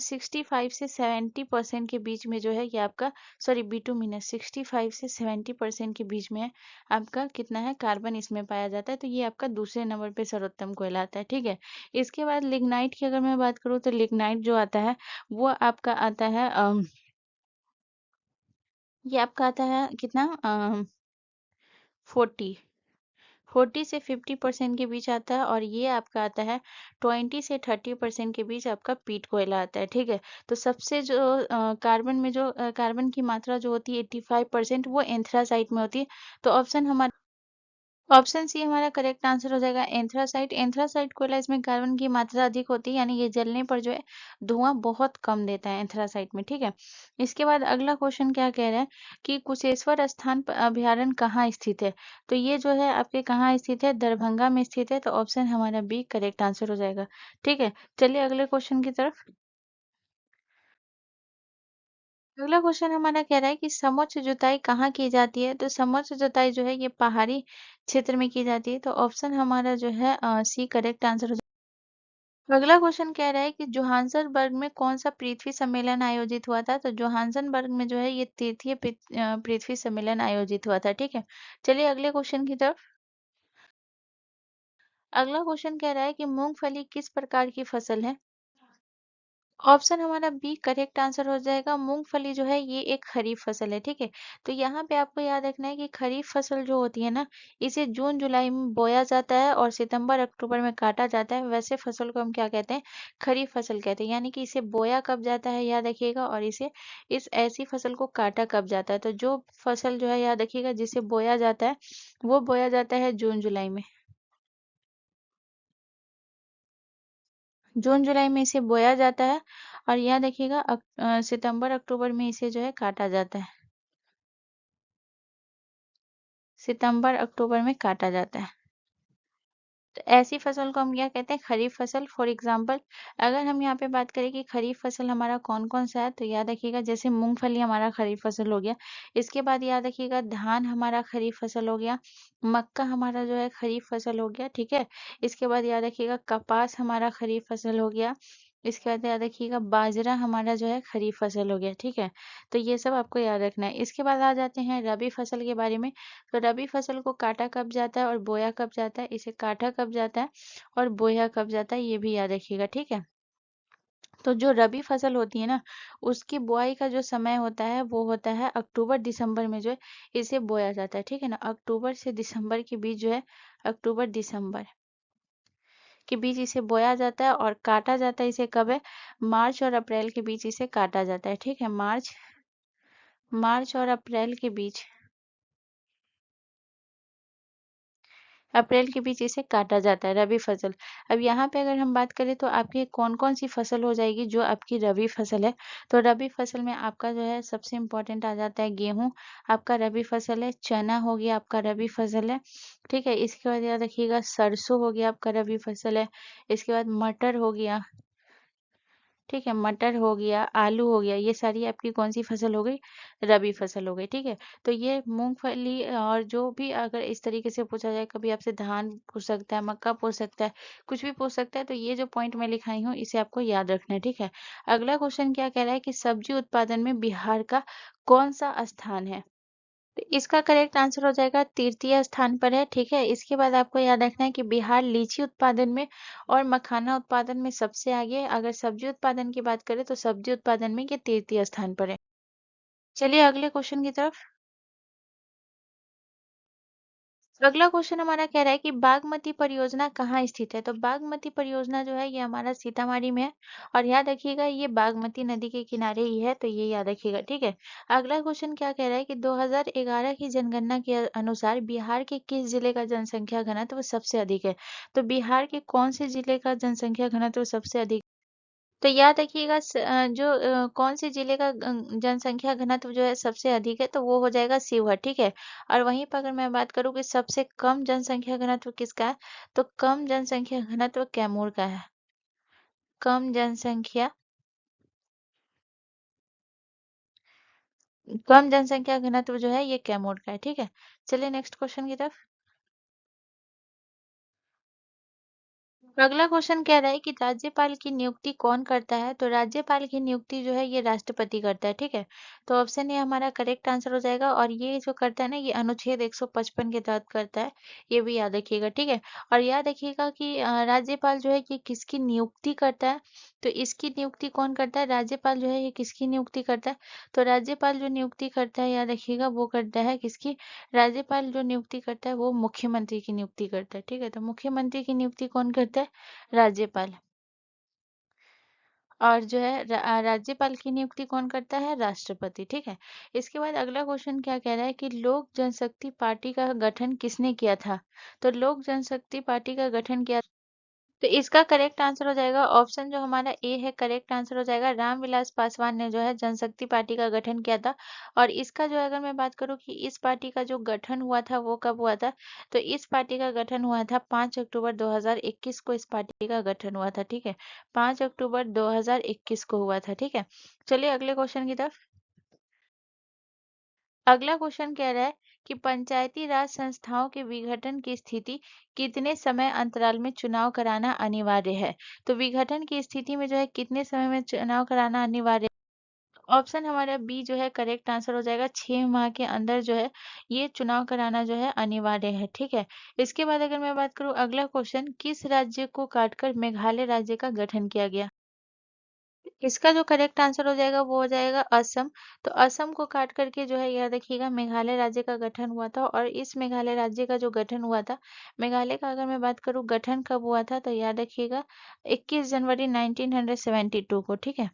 65 से 70% के बीच में जो है ये आपका सॉरी बिटुमिनस 65 से 70% के बीच में है आपका कितना है कार्बन इसमें पाया जाता है। तो ये आपका दूसरे नंबर पे सर्वोत्तम कोयला आता है, ठीक है। इसके बाद लिग्नाइट की अगर मैं बात करूँ तो लिग्नाइट जो आता है वो आपका आता है ये आपका आता है कितना 40 40 से 50% के बीच आता है और ये आपका आता है 20 से 30% के बीच आपका पीट कोयला आता है, ठीक है। तो सबसे जो कार्बन में जो कार्बन की मात्रा जो होती है 85% वो एंथ्रासाइट में होती है। तो ऑप्शन सी हमारा करेक्ट आंसर हो जाएगा एंथ्रासाइट। एंथ्रासाइट कोयला इसमें कार्बन की मात्रा अधिक होती है यानी ये जलने पर जो है धुआं बहुत कम देता है एंथ्रासाइट में, ठीक है। इसके बाद अगला क्वेश्चन क्या कह रहा है कि कुशेश्वर स्थान अभ्यारण्य कहाँ स्थित है? तो ये जो है आपके कहाँ स्थित है? दरभंगा में स्थित है। तो ऑप्शन हमारा बी करेक्ट आंसर हो जाएगा, ठीक है। चलिए अगले क्वेश्चन की तरफ। अगला क्वेश्चन हमारा कह रहा है कि समोच्च जुताई कहाँ की जाती है? तो समोच्च जुताई जो है ये पहाड़ी क्षेत्र में की जाती है। तो ऑप्शन हमारा जो है सी करेक्ट आंसर हो जाएगा। अगला क्वेश्चन कह रहा है कि जोहान्सबर्ग में कौन सा पृथ्वी सम्मेलन आयोजित हुआ था? तो जोहान्सबर्ग में जो है ये तृतीय पृथ्वी सम्मेलन आयोजित हुआ था, ठीक है। चलिए अगले क्वेश्चन की तरफ। अगला क्वेश्चन कह रहा है कि मूंगफली किस प्रकार की फसल है? ऑप्शन हमारा बी करेक्ट आंसर हो जाएगा। मूंगफली जो है ये एक खरीफ फसल है, ठीक है। तो यहाँ पे आपको याद रखना है कि खरीफ फसल जो होती है ना इसे जून जुलाई में बोया जाता है और सितंबर अक्टूबर में काटा जाता है। वैसे फसल को हम क्या कहते हैं? खरीफ फसल कहते हैं। यानी कि इसे बोया कब जाता है याद रखिएगा और इसे इस ऐसी फसल को काटा कब जाता है। तो जो फसल जो है याद रखिएगा जिसे बोया जाता है वो बोया जाता है जून जुलाई में। जून जुलाई में इसे बोया जाता है और याद रखिएगा सितंबर अक्टूबर में इसे जो है काटा जाता है। सितंबर अक्टूबर में काटा जाता है। तो ऐसी फसल को हम क्या कहते हैं? खरीफ फसल। फॉर एग्जाम्पल अगर हम यहाँ पे बात करें कि खरीफ फसल हमारा कौन कौन सा है तो याद रखिएगा जैसे मूंगफली हमारा खरीफ फसल हो गया। इसके बाद याद रखिएगा धान हमारा खरीफ फसल हो गया। मक्का हमारा जो है खरीफ फसल हो गया, ठीक है। इसके बाद याद रखिएगा कपास हमारा खरीफ फसल हो गया। इसके बाद याद रखिएगा बाजरा हमारा जो है खरीफ फसल हो गया, ठीक है। तो ये सब आपको याद रखना है। इसके बाद आ जाते हैं रबी फसल के बारे में। तो रबी फसल को काटा कब जाता है और बोया कब जाता है? इसे काटा कब जाता है और बोया कब जाता है ये भी याद रखिएगा, ठीक है। तो जो रबी फसल होती है ना, उसकी बुआई का जो समय होता है वो होता है अक्टूबर दिसंबर में जो है इसे बोया जाता है, ठीक है ना। अक्टूबर से दिसंबर के बीच जो है, अक्टूबर दिसंबर के बीच इसे बोया जाता है और काटा जाता है। इसे कब है? मार्च और अप्रैल के बीच इसे काटा जाता है, ठीक है। मार्च मार्च और अप्रैल के बीच इसे काटा जाता है, रबी फसल। अब यहाँ पे अगर हम बात करें तो आपकी कौन-कौन सी फसल हो जाएगी जो आपकी रबी फसल है। तो रबी फसल में आपका जो है सबसे इम्पोर्टेंट आ जाता है गेहूँ, आपका रबी फसल है। चना हो गया आपका रबी फसल है, ठीक है। इसके बाद याद रखिएगा सरसों हो गया आपका रबी फसल है। इसके बाद मटर हो गया, ठीक है। मटर हो गया, आलू हो गया, ये सारी आपकी कौन सी फसल हो गई? रबी फसल हो गई, ठीक है। तो ये मूंगफली और जो भी अगर इस तरीके से पूछा जाए, कभी आपसे धान पूछ सकता है, मक्का पूछ सकता है, कुछ भी पूछ सकता है, तो ये जो पॉइंट मैं लिखाई हूँ इसे आपको याद रखना है, ठीक है। अगला क्वेश्चन क्या कह रहा है कि सब्जी उत्पादन में बिहार का कौन सा स्थान है? तो इसका करेक्ट आंसर हो जाएगा तृतीय स्थान पर है, ठीक है। इसके बाद आपको याद रखना है कि बिहार लीची उत्पादन में और मखाना उत्पादन में सबसे आगे है। अगर सब्जी उत्पादन की बात करें तो सब्जी उत्पादन में ये तृतीय स्थान पर है। चलिए अगले क्वेश्चन की तरफ। अगला क्वेश्चन हमारा कह रहा है कि बागमती परियोजना कहाँ स्थित है? तो बागमती परियोजना जो है ये हमारा सीतामढ़ी में है और याद रखिएगा ये बागमती नदी के किनारे ही है, तो ये याद रखिएगा, ठीक है। अगला क्वेश्चन क्या कह रहा है कि 2011 की जनगणना के अनुसार बिहार के किस जिले का जनसंख्या घनत्व सबसे अधिक है? तो बिहार के कौन से जिले का जनसंख्या घनत्व सबसे अधिक? तो याद रखिएगा कौन से जिले का जनसंख्या घनत्व जो है सबसे अधिक है, तो वो हो जाएगा शिवहर, ठीक है। और वहीं पर अगर मैं बात करूँ कि सबसे कम जनसंख्या घनत्व किसका है, तो कम जनसंख्या घनत्व कैमूर का है। कम जनसंख्या कम जनसंख्या घनत्व जो है ये कैमूर का है, ठीक है। चलिए नेक्स्ट क्वेश्चन की तरफ। अगला क्वेश्चन कह रहा है कि राज्यपाल की नियुक्ति कौन करता है? तो राज्यपाल की नियुक्ति जो है ये राष्ट्रपति करता है, ठीक है। तो ऑप्शन ए हमारा करेक्ट आंसर हो जाएगा और ये जो करता है ना ये अनुच्छेद 155 के तहत करता है, ये भी याद रखिएगा, ठीक है। और याद रखिएगा कि राज्यपाल जो है ये किसकी नियुक्ति करता है? तो इसकी नियुक्ति कौन करता है? राज्यपाल जो है ये किसकी नियुक्ति करता है? तो राज्यपाल जो नियुक्ति करता है याद रखिएगा वो करता है किसकी? राज्यपाल जो नियुक्ति करता है वो मुख्यमंत्री की नियुक्ति करता है, ठीक है। तो मुख्यमंत्री की नियुक्ति कौन करता है? राज्यपाल। और जो है राज्यपाल की नियुक्ति कौन करता है? राष्ट्रपति, ठीक है। इसके बाद अगला क्वेश्चन क्या कह रहा है कि लोक जनशक्ति पार्टी का गठन किसने किया था? तो लोक जनशक्ति पार्टी का गठन किया, तो इसका करेक्ट आंसर हो जाएगा ऑप्शन जो हमारा ए है, करेक्ट आंसर हो जाएगा। रामविलास पासवान ने जो है जनशक्ति पार्टी का गठन किया था। और इसका जो है अगर मैं बात करूं कि इस पार्टी का जो गठन हुआ था वो कब हुआ था, तो इस पार्टी का गठन हुआ था 5 अक्टूबर 2021 को इस पार्टी का गठन हुआ था, ठीक है। 5 अक्टूबर 2021 को हुआ था, ठीक है। चलिए अगले क्वेश्चन की तरफ। अगला क्वेश्चन कह रहा है कि पंचायती राज संस्थाओं के विघटन की स्थिति कितने समय अंतराल में चुनाव कराना अनिवार्य है? तो विघटन की स्थिति में जो है कितने समय में चुनाव कराना अनिवार्य है? ऑप्शन हमारा बी जो है करेक्ट आंसर हो जाएगा। 6 माह के अंदर जो है ये चुनाव कराना जो है अनिवार्य है, ठीक है। इसके बाद अगर मैं बात करूं अगला क्वेश्चन, किस राज्य को काटकर मेघालय राज्य का गठन किया गया? इसका जो करेक्ट आंसर हो जाएगा वो हो जाएगा असम। तो असम को काट करके जो है याद रखिएगा मेघालय राज्य का गठन हुआ था। और इस मेघालय राज्य का जो गठन हुआ था, मेघालय का अगर मैं बात करूँ गठन कब हुआ था, तो याद रखिएगा 21 जनवरी 1972 को, ठीक है।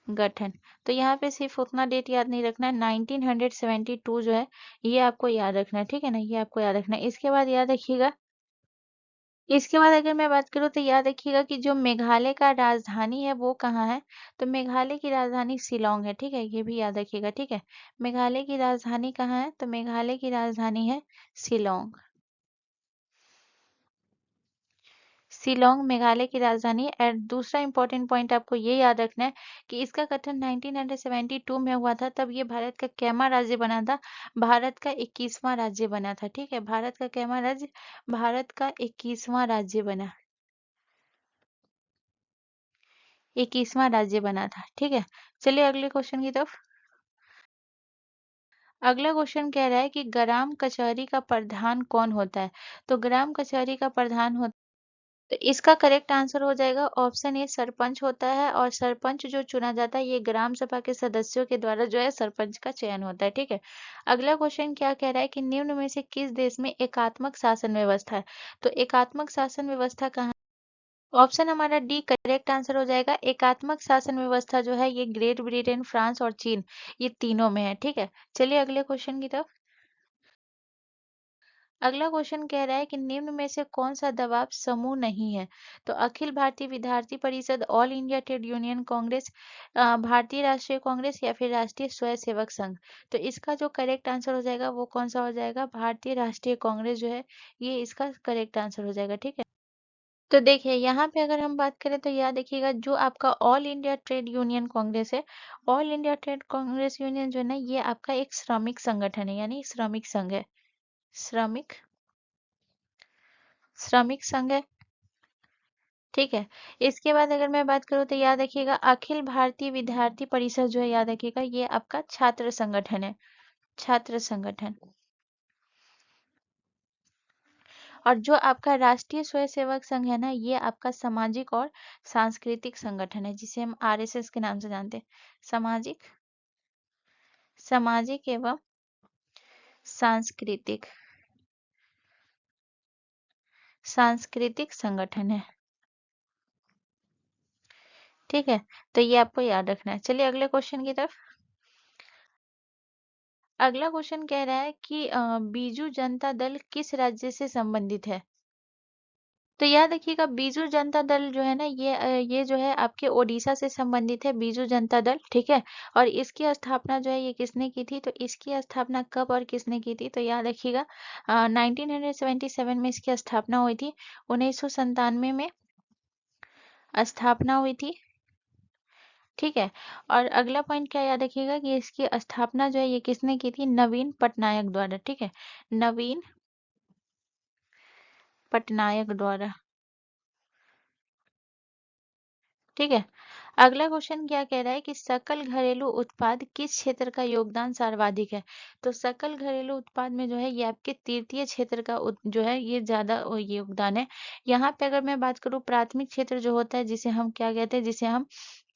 गठन, तो यहाँ पे सिर्फ उतना डेट याद नहीं रखना है, 1972 जो है ये आपको याद रखना है, ठीक है ना, ये आपको याद रखना है। इसके बाद याद रखिएगा, इसके बाद अगर मैं बात करूँ तो याद रखिएगा कि जो मेघालय का राजधानी है वो कहाँ है? तो मेघालय की राजधानी शिलांग है, ठीक है? ये भी याद रखिएगा, ठीक है? मेघालय की राजधानी कहाँ है? तो मेघालय की राजधानी है शिलांग। शिलांग मेघालय की राजधानी है। और दूसरा इंपॉर्टेंट पॉइंट आपको ये याद रखना है कि इसका गठन 1972 में हुआ था, तब ये भारत का कैमा राज्य बना था। भारत का 21वां राज्य बना था, ठीक है? भारत का कैमा राज्य, भारत का 21वां राज्य बना, 21वां राज्य बना था, ठीक है। चलिए अगले क्वेश्चन की तरफ। अगला क्वेश्चन कह रहा है कि ग्राम कचहरी का प्रधान कौन होता है? तो ग्राम कचहरी का प्रधान होता तो इसका करेक्ट आंसर हो जाएगा ऑप्शन ए, सरपंच होता है। और सरपंच जो चुना जाता है ये ग्राम सभा के सदस्यों के द्वारा जो है सरपंच का चयन होता है, ठीक है। अगला क्वेश्चन क्या कह रहा है कि निम्न में से किस देश में एकात्मक शासन व्यवस्था है? तो एकात्मक शासन व्यवस्था कहाँ? ऑप्शन हमारा डी करेक्ट आंसर हो जाएगा। एकात्मक शासन व्यवस्था जो है ये ग्रेट ब्रिटेन, फ्रांस और चीन, ये तीनों में है, ठीक है। चलिए अगले क्वेश्चन की तरफ। अगला क्वेश्चन कह रहा है कि निम्न में से कौन सा दबाव समूह नहीं है? तो अखिल भारतीय विद्यार्थी परिषद, all India trade union Congress, भारतीय राष्ट्रीय कांग्रेस या फिर राष्ट्रीय स्वयंसेवक संघ। तो इसका जो करेक्ट आंसर हो जाएगा वो कौन सा हो जाएगा? भारतीय राष्ट्रीय कांग्रेस जो है ये इसका करेक्ट आंसर हो जाएगा, ठीक है। तो देखिए यहाँ पे अगर हम बात करें तो यह देखिएगा जो आपका all India trade union congress है, all India trade congress union जो है ना ये आपका एक श्रमिक संगठन है, यानी श्रमिक संघ है। श्रमिक श्रमिक संघ है, ठीक है। इसके बाद अगर मैं बात करूँ तो याद रखिएगा अखिल भारतीय विद्यार्थी परिषद जो है याद रखिएगा ये आपका छात्र संगठन है, छात्र संगठन। और जो आपका राष्ट्रीय स्वयंसेवक संघ है ना ये आपका सामाजिक और सांस्कृतिक संगठन है, जिसे हम आरएसएस के नाम से जानते हैं। सामाजिक सामाजिक एवं सांस्कृतिक सांस्कृतिक संगठन है, ठीक है। तो ये आपको याद रखना है। चलिए अगले क्वेश्चन की तरफ। अगला क्वेश्चन कह रहा है कि बीजू जनता दल किस राज्य से संबंधित है? तो याद रखिएगा बीजू जनता दल जो है ना ये जो है आपके ओडिशा से संबंधित है, बीजू जनता दल, ठीक है। और इसकी स्थापना जो है ये किसने की थी? तो इसकी स्थापना कब और किसने की थी? तो याद रखिएगा 1977 में इसकी स्थापना हुई थी। 1997 में स्थापना हुई थी, ठीक है। और अगला पॉइंट क्या याद रखिएगा कि इसकी स्थापना जो है ये किसने की थी? नवीन पटनायक द्वारा, ठीक है। नवीन पटनायक द्वारा, ठीक है। अगला क्वेश्चन क्या कह रहा है कि सकल घरेलू उत्पाद किस क्षेत्र का योगदान सर्वाधिक है? तो सकल घरेलू उत्पाद में जो है ये आपके तृतीय क्षेत्र का जो है ये ज्यादा योगदान है। यहाँ पे अगर मैं बात करूँ प्राथमिक क्षेत्र जो होता है जिसे हम क्या कहते हैं, जिसे हम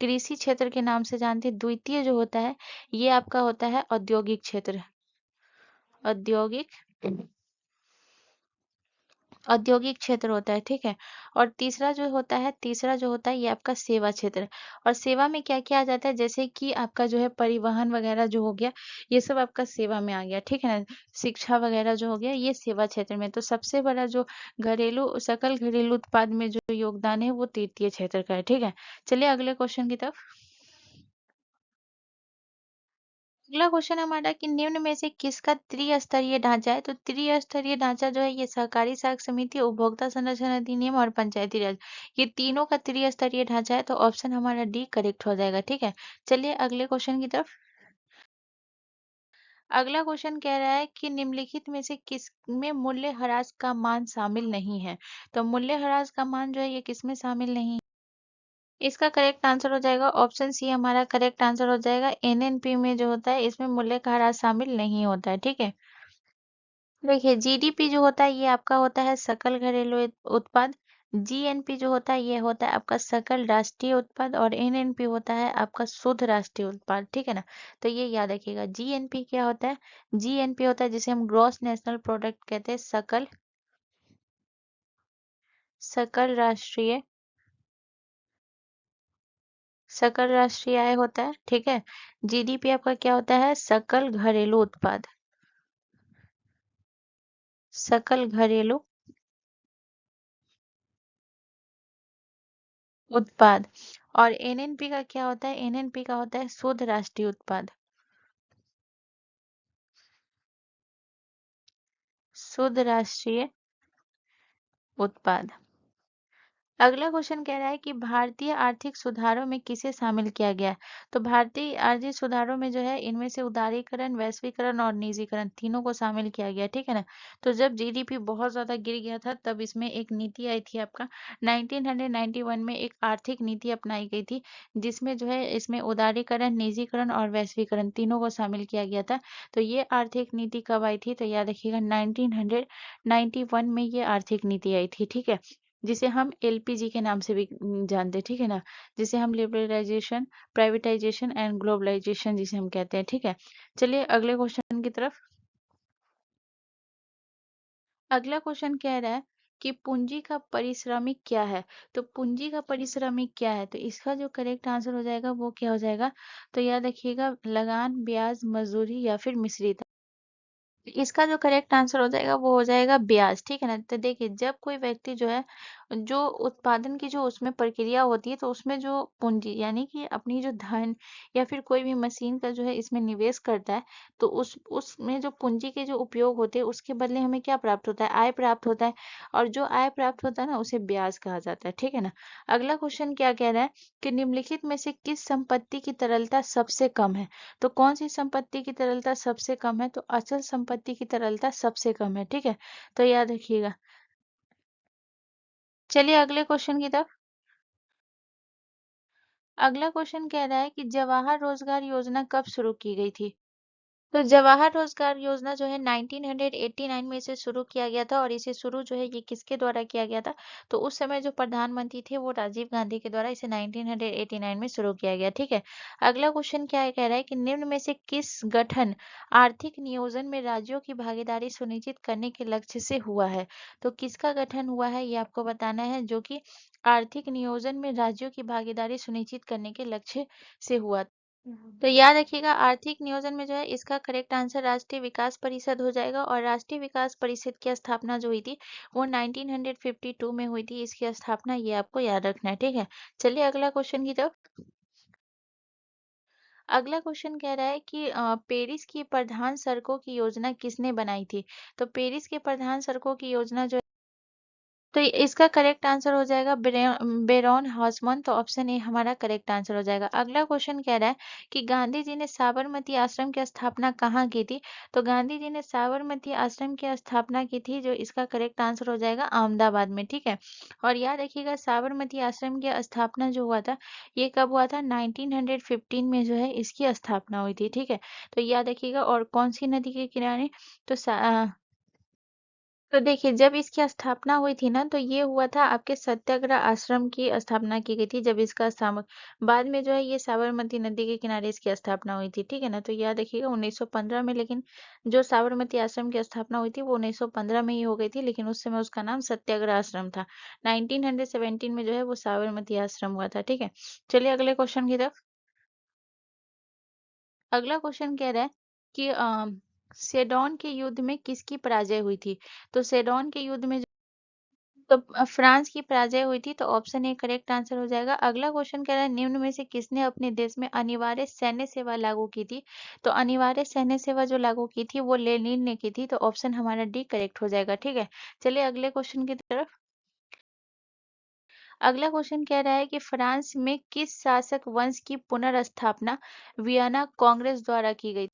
कृषि क्षेत्र के नाम से जानते हैं। द्वितीय जो होता है ये आपका होता है औद्योगिक क्षेत्र, औद्योगिक औद्योगिक क्षेत्र होता है, ठीक है। और तीसरा जो होता है ये आपका सेवा क्षेत्र। और सेवा में क्या किया जाता है? जैसे कि आपका जो है परिवहन वगैरह जो हो गया ये सब आपका सेवा में आ गया, ठीक है ना। शिक्षा वगैरह जो हो गया ये सेवा क्षेत्र में। तो सबसे बड़ा जो सकल घरेलू उत्पाद में जो योगदान है वो तृतीय क्षेत्र का है, ठीक है। चलिए अगले क्वेश्चन की तरफ। अगला क्वेश्चन हमारा कि निम्न में से किसका त्रिस्तरीय ढांचा है? तो त्रिस्तरीय ढांचा जो है ये सहकारी साख समिति, उपभोक्ता संरक्षण अधिनियम और पंचायती राज, ये तीनों का त्रिस्तरीय ढांचा है। तो ऑप्शन हमारा डी करेक्ट हो जाएगा, ठीक है। चलिए अगले क्वेश्चन की तरफ। अगला क्वेश्चन कह रहा है कि निम्नलिखित में से किस में मूल्यह्रास का मान शामिल नहीं है? तो मूल्यह्रास का मान जो है ये किस में शामिल नहीं है? इसका करेक्ट आंसर हो जाएगा ऑप्शन सी, हमारा करेक्ट आंसर हो जाएगा। एनएनपी में जो होता है इसमें मूल्य का ह्रास शामिल नहीं होता है, ठीक है। देखिए जीडीपी जो होता है ये आपका होता है सकल घरेलू उत्पाद। जीएनपी जो होता है ये होता है आपका सकल राष्ट्रीय उत्पाद। और एनएनपी होता है आपका शुद्ध राष्ट्रीय उत्पाद, ठीक है ना। तो ये याद रखिएगा जीएनपी क्या होता है? जीएनपी होता है जिसे हम ग्रॉस नेशनल प्रोडक्ट कहते हैं, सकल सकल राष्ट्रीय सकल राष्ट्रीय आय होता है, ठीक है। जीडीपी आपका क्या होता है? सकल घरेलू उत्पाद, सकल घरेलू उत्पाद। और एनएनपी का क्या होता है? एनएनपी का होता है शुद्ध राष्ट्रीय उत्पाद, शुद्ध राष्ट्रीय उत्पाद। अगला क्वेश्चन कह रहा है कि भारतीय आर्थिक सुधारों में किसे शामिल किया गया है? तो भारतीय आर्थिक सुधारों में जो है इनमें से उदारीकरण, वैश्वीकरण और निजीकरण तीनों को शामिल किया गया, ठीक है ना। तो जब जीडीपी बहुत ज्यादा गिर गया था तब इसमें एक नीति आई थी आपका 1991 में एक आर्थिक नीति अपनाई गई थी जिसमें जो है इसमें उदारीकरण, निजीकरण और वैश्वीकरण तीनों को शामिल किया गया था। तो ये आर्थिक नीति कब आई थी? तो याद रखिएगा 1991 में ये आर्थिक नीति आई थी, ठीक है। जिसे हम एलपीजी के नाम से भी जानते हैं, ठीक है ना? जिसे हम लिबरलाइजेशन, प्राइवेटाइजेशन एंड ग्लोबलाइजेशन जिसे हम कहते हैं, ठीक है? चलिए अगले क्वेश्चन की तरफ। अगला क्वेश्चन कह रहा है कि पूंजी का पारिश्रमिक क्या है? तो पूंजी का पारिश्रमिक क्या है? तो इसका जो करेक्ट आंसर हो जाएगा वो क्या हो जाएगा? तो याद रखिएगा, लगान, ब्याज, मजदूरी या फिर मिश्रित। इसका जो करेक्ट आंसर हो जाएगा वो हो जाएगा ब्याज, ठीक है ना? तो देखिए, जब कोई व्यक्ति जो है, जो उत्पादन की जो उसमें प्रक्रिया होती है, तो उसमें जो पूंजी यानी कि अपनी जो धन या फिर कोई भी मशीन का जो है इसमें निवेश करता है, तो उसमें जो पूंजी के जो उपयोग होते हैं उसके बदले हमें क्या प्राप्त होता है? आय प्राप्त होता है। और जो आय प्राप्त होता है ना, उसे ब्याज कहा जाता है, ठीक है ना? अगला क्वेश्चन क्या कह रहा है कि निम्नलिखित में से किस संपत्ति की तरलता सबसे कम है? तो कौन सी संपत्ति की तरलता सबसे कम है? तो अचल संपत्ति की तरलता सबसे कम है, ठीक है? तो याद रखिएगा। चलिए अगले क्वेश्चन की तरफ। अगला क्वेश्चन कह रहा है कि जवाहर रोजगार योजना कब शुरू की गई थी? तो जवाहर रोजगार योजना जो है 1989 में इसे शुरू किया गया था, और इसे शुरू जो है ये किसके द्वारा किया गया था? तो उस समय जो प्रधानमंत्री थे वो राजीव गांधी के द्वारा इसे 1989 में शुरू किया गया, ठीक है? अगला क्वेश्चन क्या है, कह रहा है कि निम्न में से किस गठन आर्थिक नियोजन में राज्यों की भागीदारी सुनिश्चित करने के लक्ष्य से हुआ है? तो किसका गठन हुआ है ये आपको बताना है, जो कि आर्थिक नियोजन में राज्यों की भागीदारी सुनिश्चित करने के लक्ष्य से हुआ। तो याद रखिएगा, आर्थिक नियोजन में जो है इसका करेक्ट आंसर राष्ट्रीय विकास परिषद हो जाएगा, और राष्ट्रीय विकास परिषद की स्थापना जो हुई थी वो 1952 में हुई थी। इसकी स्थापना ये आपको याद रखना है, ठीक है? चलिए अगला क्वेश्चन की तरफ। अगला क्वेश्चन कह रहा है कि पेरिस की प्रधान सड़कों की योजना किसने बनाई थी? तो पेरिस के प्रधान सड़कों की योजना जो, तो इसका करेक्ट आंसर हो जाएगा बेरॉन हॉसमन। तो ऑप्शन ए हमारा करेक्ट आंसर हो जाएगा। अगला क्वेश्चन कह रहा है कि गांधी जी ने साबरमती आश्रम की स्थापना कहाँ की थी? तो गांधी जी ने साबरमती आश्रम की स्थापना की थी, जो इसका करेक्ट आंसर हो जाएगा अहमदाबाद में, ठीक है? और याद रखिएगा, साबरमती आश्रम की स्थापना जो हुआ था ये कब हुआ था? 1915 में जो है इसकी स्थापना हुई थी, ठीक है? तो याद रखिएगा। और कौन सी नदी के किनारे? तो तो देखिए, जब इसकी स्थापना हुई थी ना, तो ये हुआ था आपके सत्याग्रह आश्रम की स्थापना की गई थी, जब इसका बाद में जो है ये साबरमती नदी के किनारे इसकी स्थापना हुई थी, ठीक है ना? तो याद रखिएगा 1915 में, लेकिन जो साबरमती आश्रम की स्थापना हुई थी वो 1915 में ही हो गई थी, लेकिन उस समय उसका नाम सत्याग्रह आश्रम था। 1917 में जो है वो साबरमती आश्रम हुआ था, ठीक है? चलिए अगले क्वेश्चन की तरफ। अगला क्वेश्चन कह रहा है कि सेडोन के युद्ध में किसकी पराजय हुई थी? तो सेडोन के युद्ध में तो फ्रांस की पराजय हुई थी, तो ऑप्शन ए करेक्ट आंसर हो जाएगा। अगला क्वेश्चन कह रहा है निम्न में से किसने अपने देश में अनिवार्य सैन्य सेवा लागू की थी? तो अनिवार्य सैन्य सेवा जो लागू की थी वो लेनिन ने की थी, तो ऑप्शन हमारा डी करेक्ट हो जाएगा, ठीक है? चलिए अगले क्वेश्चन की तरफ। अगला क्वेश्चन कह रहा है कि फ्रांस में किस शासक वंश की पुनर्स्थापना वियना कांग्रेस द्वारा की गई?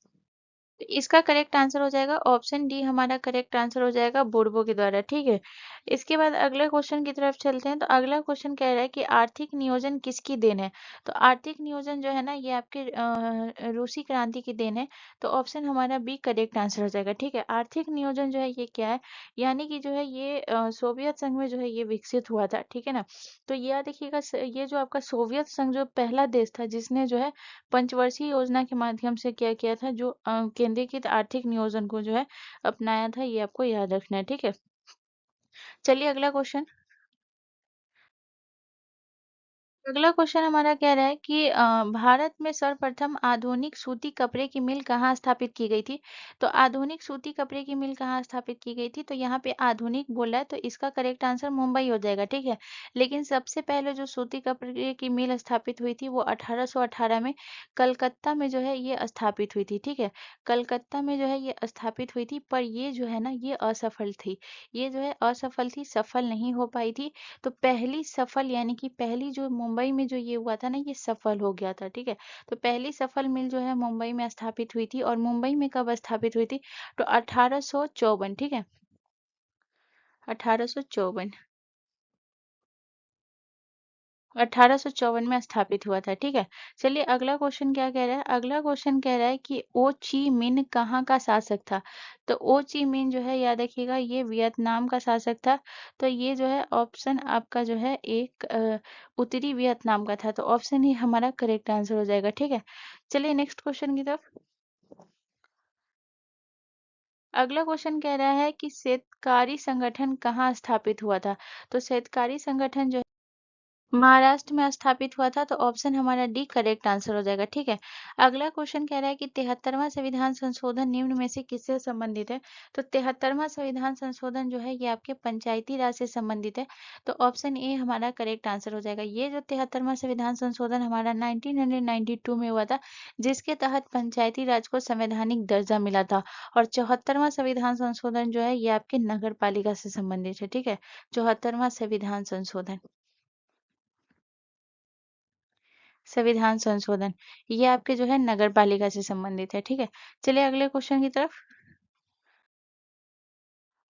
तो इसका करेक्ट आंसर हो जाएगा ऑप्शन डी, हमारा करेक्ट आंसर हो जाएगा बोर्बो के द्वारा, ठीक है? इसके बाद अगले क्वेश्चन की तरफ चलते हैं। तो अगला क्वेश्चन कह रहा है कि आर्थिक नियोजन किसकी देन है? तो आर्थिक नियोजन जो है ना ये आपके रूसी क्रांति की देन है, तो ऑप्शन हमारा बी करेक्ट आंसर हो जाएगा, ठीक है? आर्थिक नियोजन जो है ये क्या है? यानी कि जो है ये सोवियत संघ में जो है ये विकसित हुआ था, ठीक है ना? तो याद रखिएगा, ये जो आपका सोवियत संघ जो पहला देश था जिसने जो है पंचवर्षीय योजना के माध्यम से क्या किया था, जो केंद्रीकृत आर्थिक नियोजन को जो है अपनाया था, ये आपको याद रखना है, ठीक है? चलिए अगला क्वेश्चन। अगला क्वेश्चन हमारा कह रहा है कि भारत में सर्वप्रथम आधुनिक सूती कपड़े की मिल कहाँ स्थापित की गई थी? तो आधुनिक सूती कपड़े की मिल कहाँ स्थापित की गई थी? तो यहाँ पे आधुनिक बोला है, तो इसका करेक्ट आंसर मुंबई हो जाएगा, ठीक है? लेकिन सबसे पहले जो सूती कपड़े की मिल स्थापित हुई थी वो 1818 में कलकत्ता में जो है ये स्थापित हुई थी, ठीक है? कलकत्ता में जो है ये स्थापित हुई थी, पर ये जो है ना ये असफल थी। ये जो है असफल थी, सफल नहीं हो पाई थी। तो पहली सफल यानी कि पहली जो मुंबई में जो ये हुआ था ना ये सफल हो गया था, ठीक है? तो पहली सफल मिल जो है मुंबई में स्थापित हुई थी, और मुंबई में कब स्थापित हुई थी? तो 1854, ठीक है? 1854। 1854 में स्थापित हुआ था, ठीक है। चलिए अगला क्वेश्चन क्या कह रहा है, अगला क्वेश्चन कह रहा है कि ओ ची मिन कहाँ का शासक था। तो ओ ची मिन जो है याद रखिएगा ये वियतनाम का शासक था। तो ये जो है ऑप्शन आपका जो है एक उत्तरी वियतनाम का था, तो ऑप्शन ही हमारा करेक्ट आंसर हो जाएगा, ठीक है। चलिए नेक्स्ट क्वेश्चन की तरफ। अगला क्वेश्चन कह रहा है कि शेतकारी संगठन कहाँ स्थापित हुआ था। तो शेतकारी संगठन जो महाराष्ट्र में स्थापित हुआ था, तो ऑप्शन हमारा डी करेक्ट आंसर हो जाएगा, ठीक है। अगला क्वेश्चन कह रहा है कि 73वां संविधान संशोधन निम्न में से किससे संबंधित है। तो 73वां संविधान संशोधन जो है ये आपके पंचायती राज से संबंधित है, तो ऑप्शन ए हमारा करेक्ट आंसर हो जाएगा। ये जो 73वां संविधान संशोधन हमारा 1992 में हुआ था, जिसके तहत पंचायती राज को संवैधानिक दर्जा मिला था। और 74वां संविधान संशोधन जो है ये आपके नगर पालिका से संबंधित है, ठीक है। 74वां संविधान संशोधन, संविधान संशोधन, ये आपके जो है नगर पालिका से संबंधित है, ठीक है। चलिए अगले क्वेश्चन की तरफ।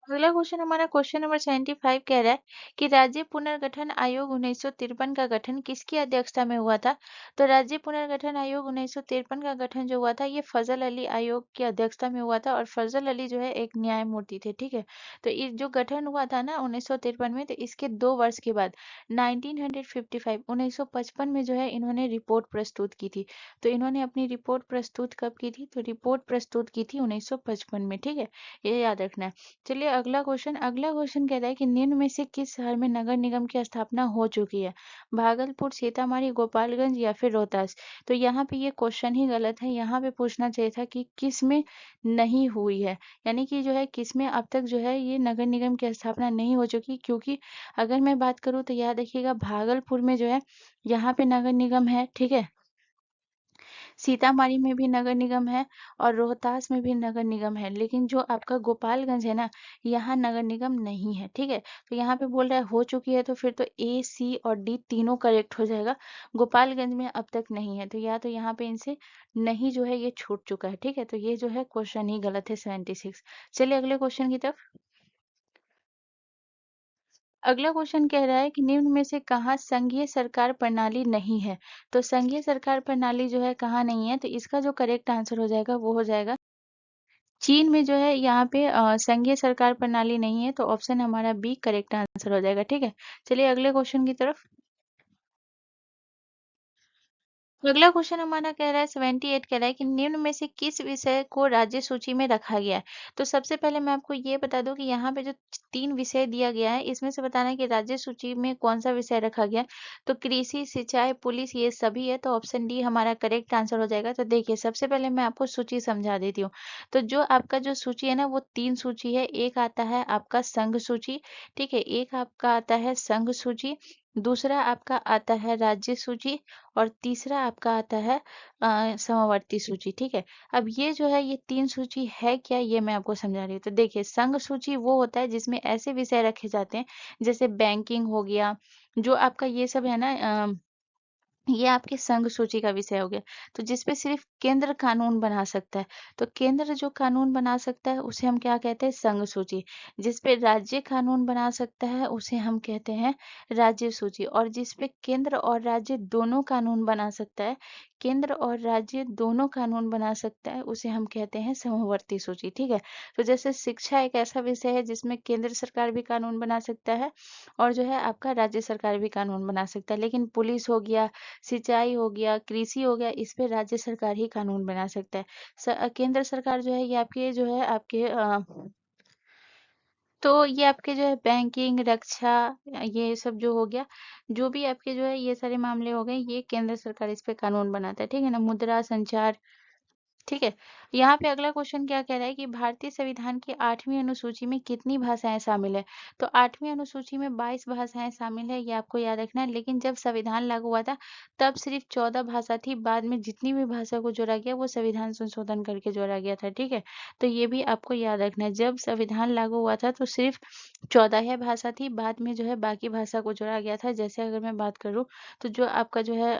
अगला क्वेश्चन हमारा क्वेश्चन नंबर 75 कह रहा है कि राज्य पुनर्गठन आयोग 1953 का गठन किसकी अध्यक्षता में हुआ था। तो राज्य पुनर्गठन आयोग 1953 का गठन जो हुआ था ये फजल अली आयोग की अध्यक्षता में हुआ था, और फजल अली जो है एक न्यायमूर्ति थे, ठीक है। तो ये जो गठन हुआ था ना 1953 में, तो इसके 2 वर्ष के बाद 1955 1955 में जो है इन्होंने रिपोर्ट प्रस्तुत की थी। तो इन्होंने अपनी रिपोर्ट प्रस्तुत कब की थी, तो रिपोर्ट प्रस्तुत की थी 1955 में, ठीक है। ये याद रखना है। चलिए अगला क्वेश्चन कह रहा है कि निम्न में से किस शहर में नगर निगम की स्थापना हो चुकी है। भागलपुर, सीतामढ़ी, गोपालगंज या फिर रोहतास। तो यहाँ पे ये क्वेश्चन ही गलत है, यहाँ पे पूछना चाहिए था कि किस में नहीं हुई है, यानी कि जो है किस में अब तक जो है ये नगर निगम की स्थापना नहीं हो चुकी। क्योंकि अगर मैं बात करूँ तो याद रखिएगा भागलपुर में जो है यहाँ पे नगर निगम है, ठीक है। सीतामढ़ी में भी नगर निगम है और रोहतास में भी नगर निगम है, लेकिन जो आपका गोपालगंज है ना, यहाँ नगर निगम नहीं है, ठीक है। तो यहाँ पे बोल रहा है हो चुकी है, तो फिर तो ए, सी और डी तीनों करेक्ट हो जाएगा। गोपालगंज में अब तक नहीं है, तो या तो यहाँ पे इनसे नहीं जो है ये छूट चुका है, ठीक है। तो ये जो है क्वेश्चन ही गलत है 76। चलिए अगले क्वेश्चन की तरफ। अगला क्वेश्चन कह रहा है कि निम्न में से कहाँ संघीय सरकार प्रणाली नहीं है। तो संघीय सरकार प्रणाली जो है कहाँ नहीं है, तो इसका जो करेक्ट आंसर हो जाएगा वो हो जाएगा चीन में जो है यहाँ पे संघीय सरकार प्रणाली नहीं है, तो ऑप्शन हमारा बी करेक्ट आंसर हो जाएगा, ठीक है। चलिए अगले क्वेश्चन की तरफ। अगला क्वेश्चन हमारा कह रहा है 78 कह रहा है कि निम्न में से किस विषय को राज्य सूची में रखा गया है। तो सबसे पहले मैं आपको ये बता दूं कि यहाँ पे जो 3 विषय दिया गया है इसमें से बताना है कि राज्य सूची में कौन सा विषय रखा गया है। तो कृषि, सिंचाई, पुलिस ये सभी है, तो ऑप्शन डी हमारा करेक्ट आंसर हो जाएगा। तो देखिए सबसे पहले मैं आपको सूची समझा देती हूँ। तो जो आपका जो सूची है ना वो 3 सूची है। एक आता है आपका संघ सूची, ठीक है। एक आपका आता है संघ सूची, दूसरा आपका आता है राज्य सूची, और तीसरा आपका आता है समवर्ती सूची, ठीक है। अब ये जो है ये 3 सूची है क्या, ये मैं आपको समझा रही हूँ। तो देखिए संघ सूची वो होता है जिसमें ऐसे विषय रखे जाते हैं जैसे बैंकिंग हो गया, जो आपका ये सब है ना ये आपके संघ सूची का विषय हो गया। तो जिसपे सिर्फ केंद्र कानून बना सकता है, तो केंद्र जो कानून बना सकता है उसे हम क्या कहते हैं, संघ सूची। जिसपे राज्य कानून बना सकता है उसे हम कहते हैं राज्य सूची। और जिसपे केंद्र और राज्य दोनों कानून बना सकता है, केंद्र और राज्य दोनों कानून बना सकता है, उसे हम कहते हैं समवर्ती सूची, ठीक है। तो जैसे शिक्षा एक ऐसा विषय है जिसमें केंद्र सरकार भी कानून बना सकता है और जो है आपका राज्य सरकार भी कानून बना सकता है। लेकिन पुलिस हो गया, सिंचाई हो गया, कृषि हो गया, इस पे राज्य सरकार ही कानून बना सकता है। केंद्र सरकार जो है ये आपके जो है आपके तो ये आपके जो है बैंकिंग, रक्षा, ये सब जो हो गया, जो भी आपके जो है ये सारे मामले हो गए, ये केंद्र सरकार इस पे कानून बनाता है, ठीक है ना। मुद्रा, संचार, ठीक है। यहाँ पे अगला क्वेश्चन क्या कह रहा है कि भारतीय संविधान की 8वीं अनुसूची में कितनी भाषाएं शामिल है। तो 8वीं अनुसूची में 22 भाषाएं शामिल है, ये आपको याद रखना है। लेकिन जब संविधान लागू हुआ था तब सिर्फ 14 भाषा थी, बाद में जितनी भी भाषा को जोड़ा गया वो संविधान संशोधन करके जोड़ा गया था, ठीक है। तो ये भी आपको याद रखना है, जब संविधान लागू हुआ था तो सिर्फ 14 भाषा थी, बाद में जो है बाकी भाषा को जोड़ा गया था। जैसे अगर मैं बात करूँ तो जो आपका जो है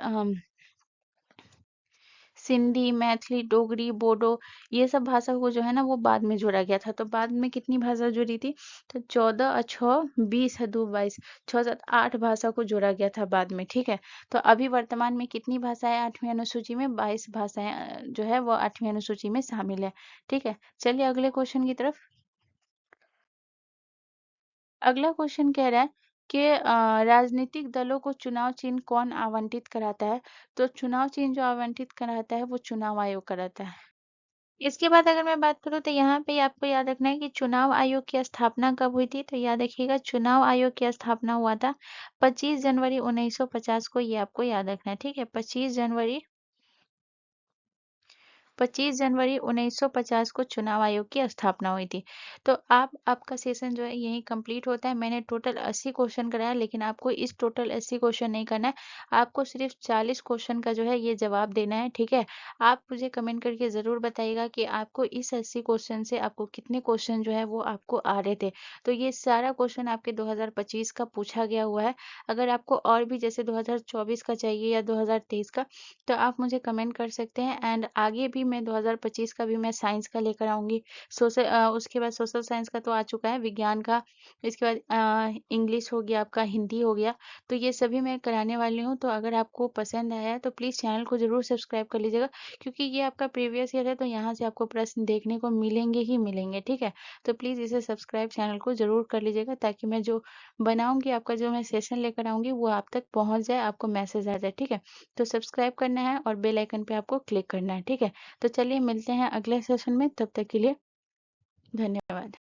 सिंधी, मैथिली, डोगरी, बोडो ये सब भाषा को जो है ना वो बाद में जोड़ा गया था। तो बाद में कितनी भाषा जुड़ी थी? तो 14 और 6 20 है 2 22 6 7 8 भाषा को जोड़ा गया था बाद में, ठीक है। तो अभी वर्तमान में कितनी भाषाएं 8वीं अनुसूची में? 22 भाषाएं जो है वो 8वीं अनुसूची में शामिल है, ठीक है। चलिए अगले क्वेश्चन की तरफ। अगला क्वेश्चन कह रहा है कि राजनीतिक दलों को चुनाव चिन्ह कौन आवंटित कराता है? तो चुनाव चिन्ह जो आवंटित कराता है वो चुनाव आयोग कराता है। इसके बाद अगर मैं बात करूँ तो यहाँ पे आपको याद रखना है कि चुनाव आयोग की स्थापना कब हुई थी? तो याद रखिएगा चुनाव आयोग की स्थापना हुआ था 25 जनवरी 1950 को, ये आपको याद रखना है, ठीक है। 25 जनवरी 1950 को चुनाव आयोग की स्थापना हुई थी। तो आपका सेशन जो है यहीं कंप्लीट होता है। मैंने टोटल 80 क्वेश्चन कराया, लेकिन आपको इस टोटल 80 क्वेश्चन नहीं करना है। आपको सिर्फ 40 क्वेश्चन का जो है ये जवाब देना है, ठीक है। आप मुझे कमेंट करके ज़रूर बताइएगा कि आपको इस 80 क्वेश्चन से आपको कितने क्वेश्चन जो है वो आपको आ रहे थे। तो ये सारा क्वेश्चन आपके 2025 का पूछा गया हुआ है। अगर आपको और भी जैसे 2024 का चाहिए या 2023 का, तो आप मुझे कमेंट कर सकते हैं। एंड आगे भी मैं 2025 का भी मैं साइंस का लेकर आऊँगी। उसके बाद सोशल साइंस का तो आ चुका है, विज्ञान का। इसके बाद इंग्लिश हो गया आपका, हिंदी हो गया। तो ये सभी मैं कराने वाली हूँ। तो अगर आपको पसंद आया है तो प्लीज़ चैनल को ज़रूर सब्सक्राइब कर लीजिएगा, क्योंकि ये आपका प्रीवियस ईयर है तो यहाँ से आपको प्रश्न देखने को मिलेंगे ही मिलेंगे, ठीक है। तो प्लीज़ इसे सब्सक्राइब चैनल को ज़रूर कर लीजिएगा, ताकि मैं जो बनाऊँगी आपका जो मैं सेशन लेकर आऊँगी वो आप तक पहुँच जाए, आपको मैसेज आ जाए, ठीक है। तो सब्सक्राइब करना है और बेल आइकन पे आपको क्लिक करना है, ठीक है। तो चलिए मिलते हैं अगले सेशन में, तब तक के लिए धन्यवाद।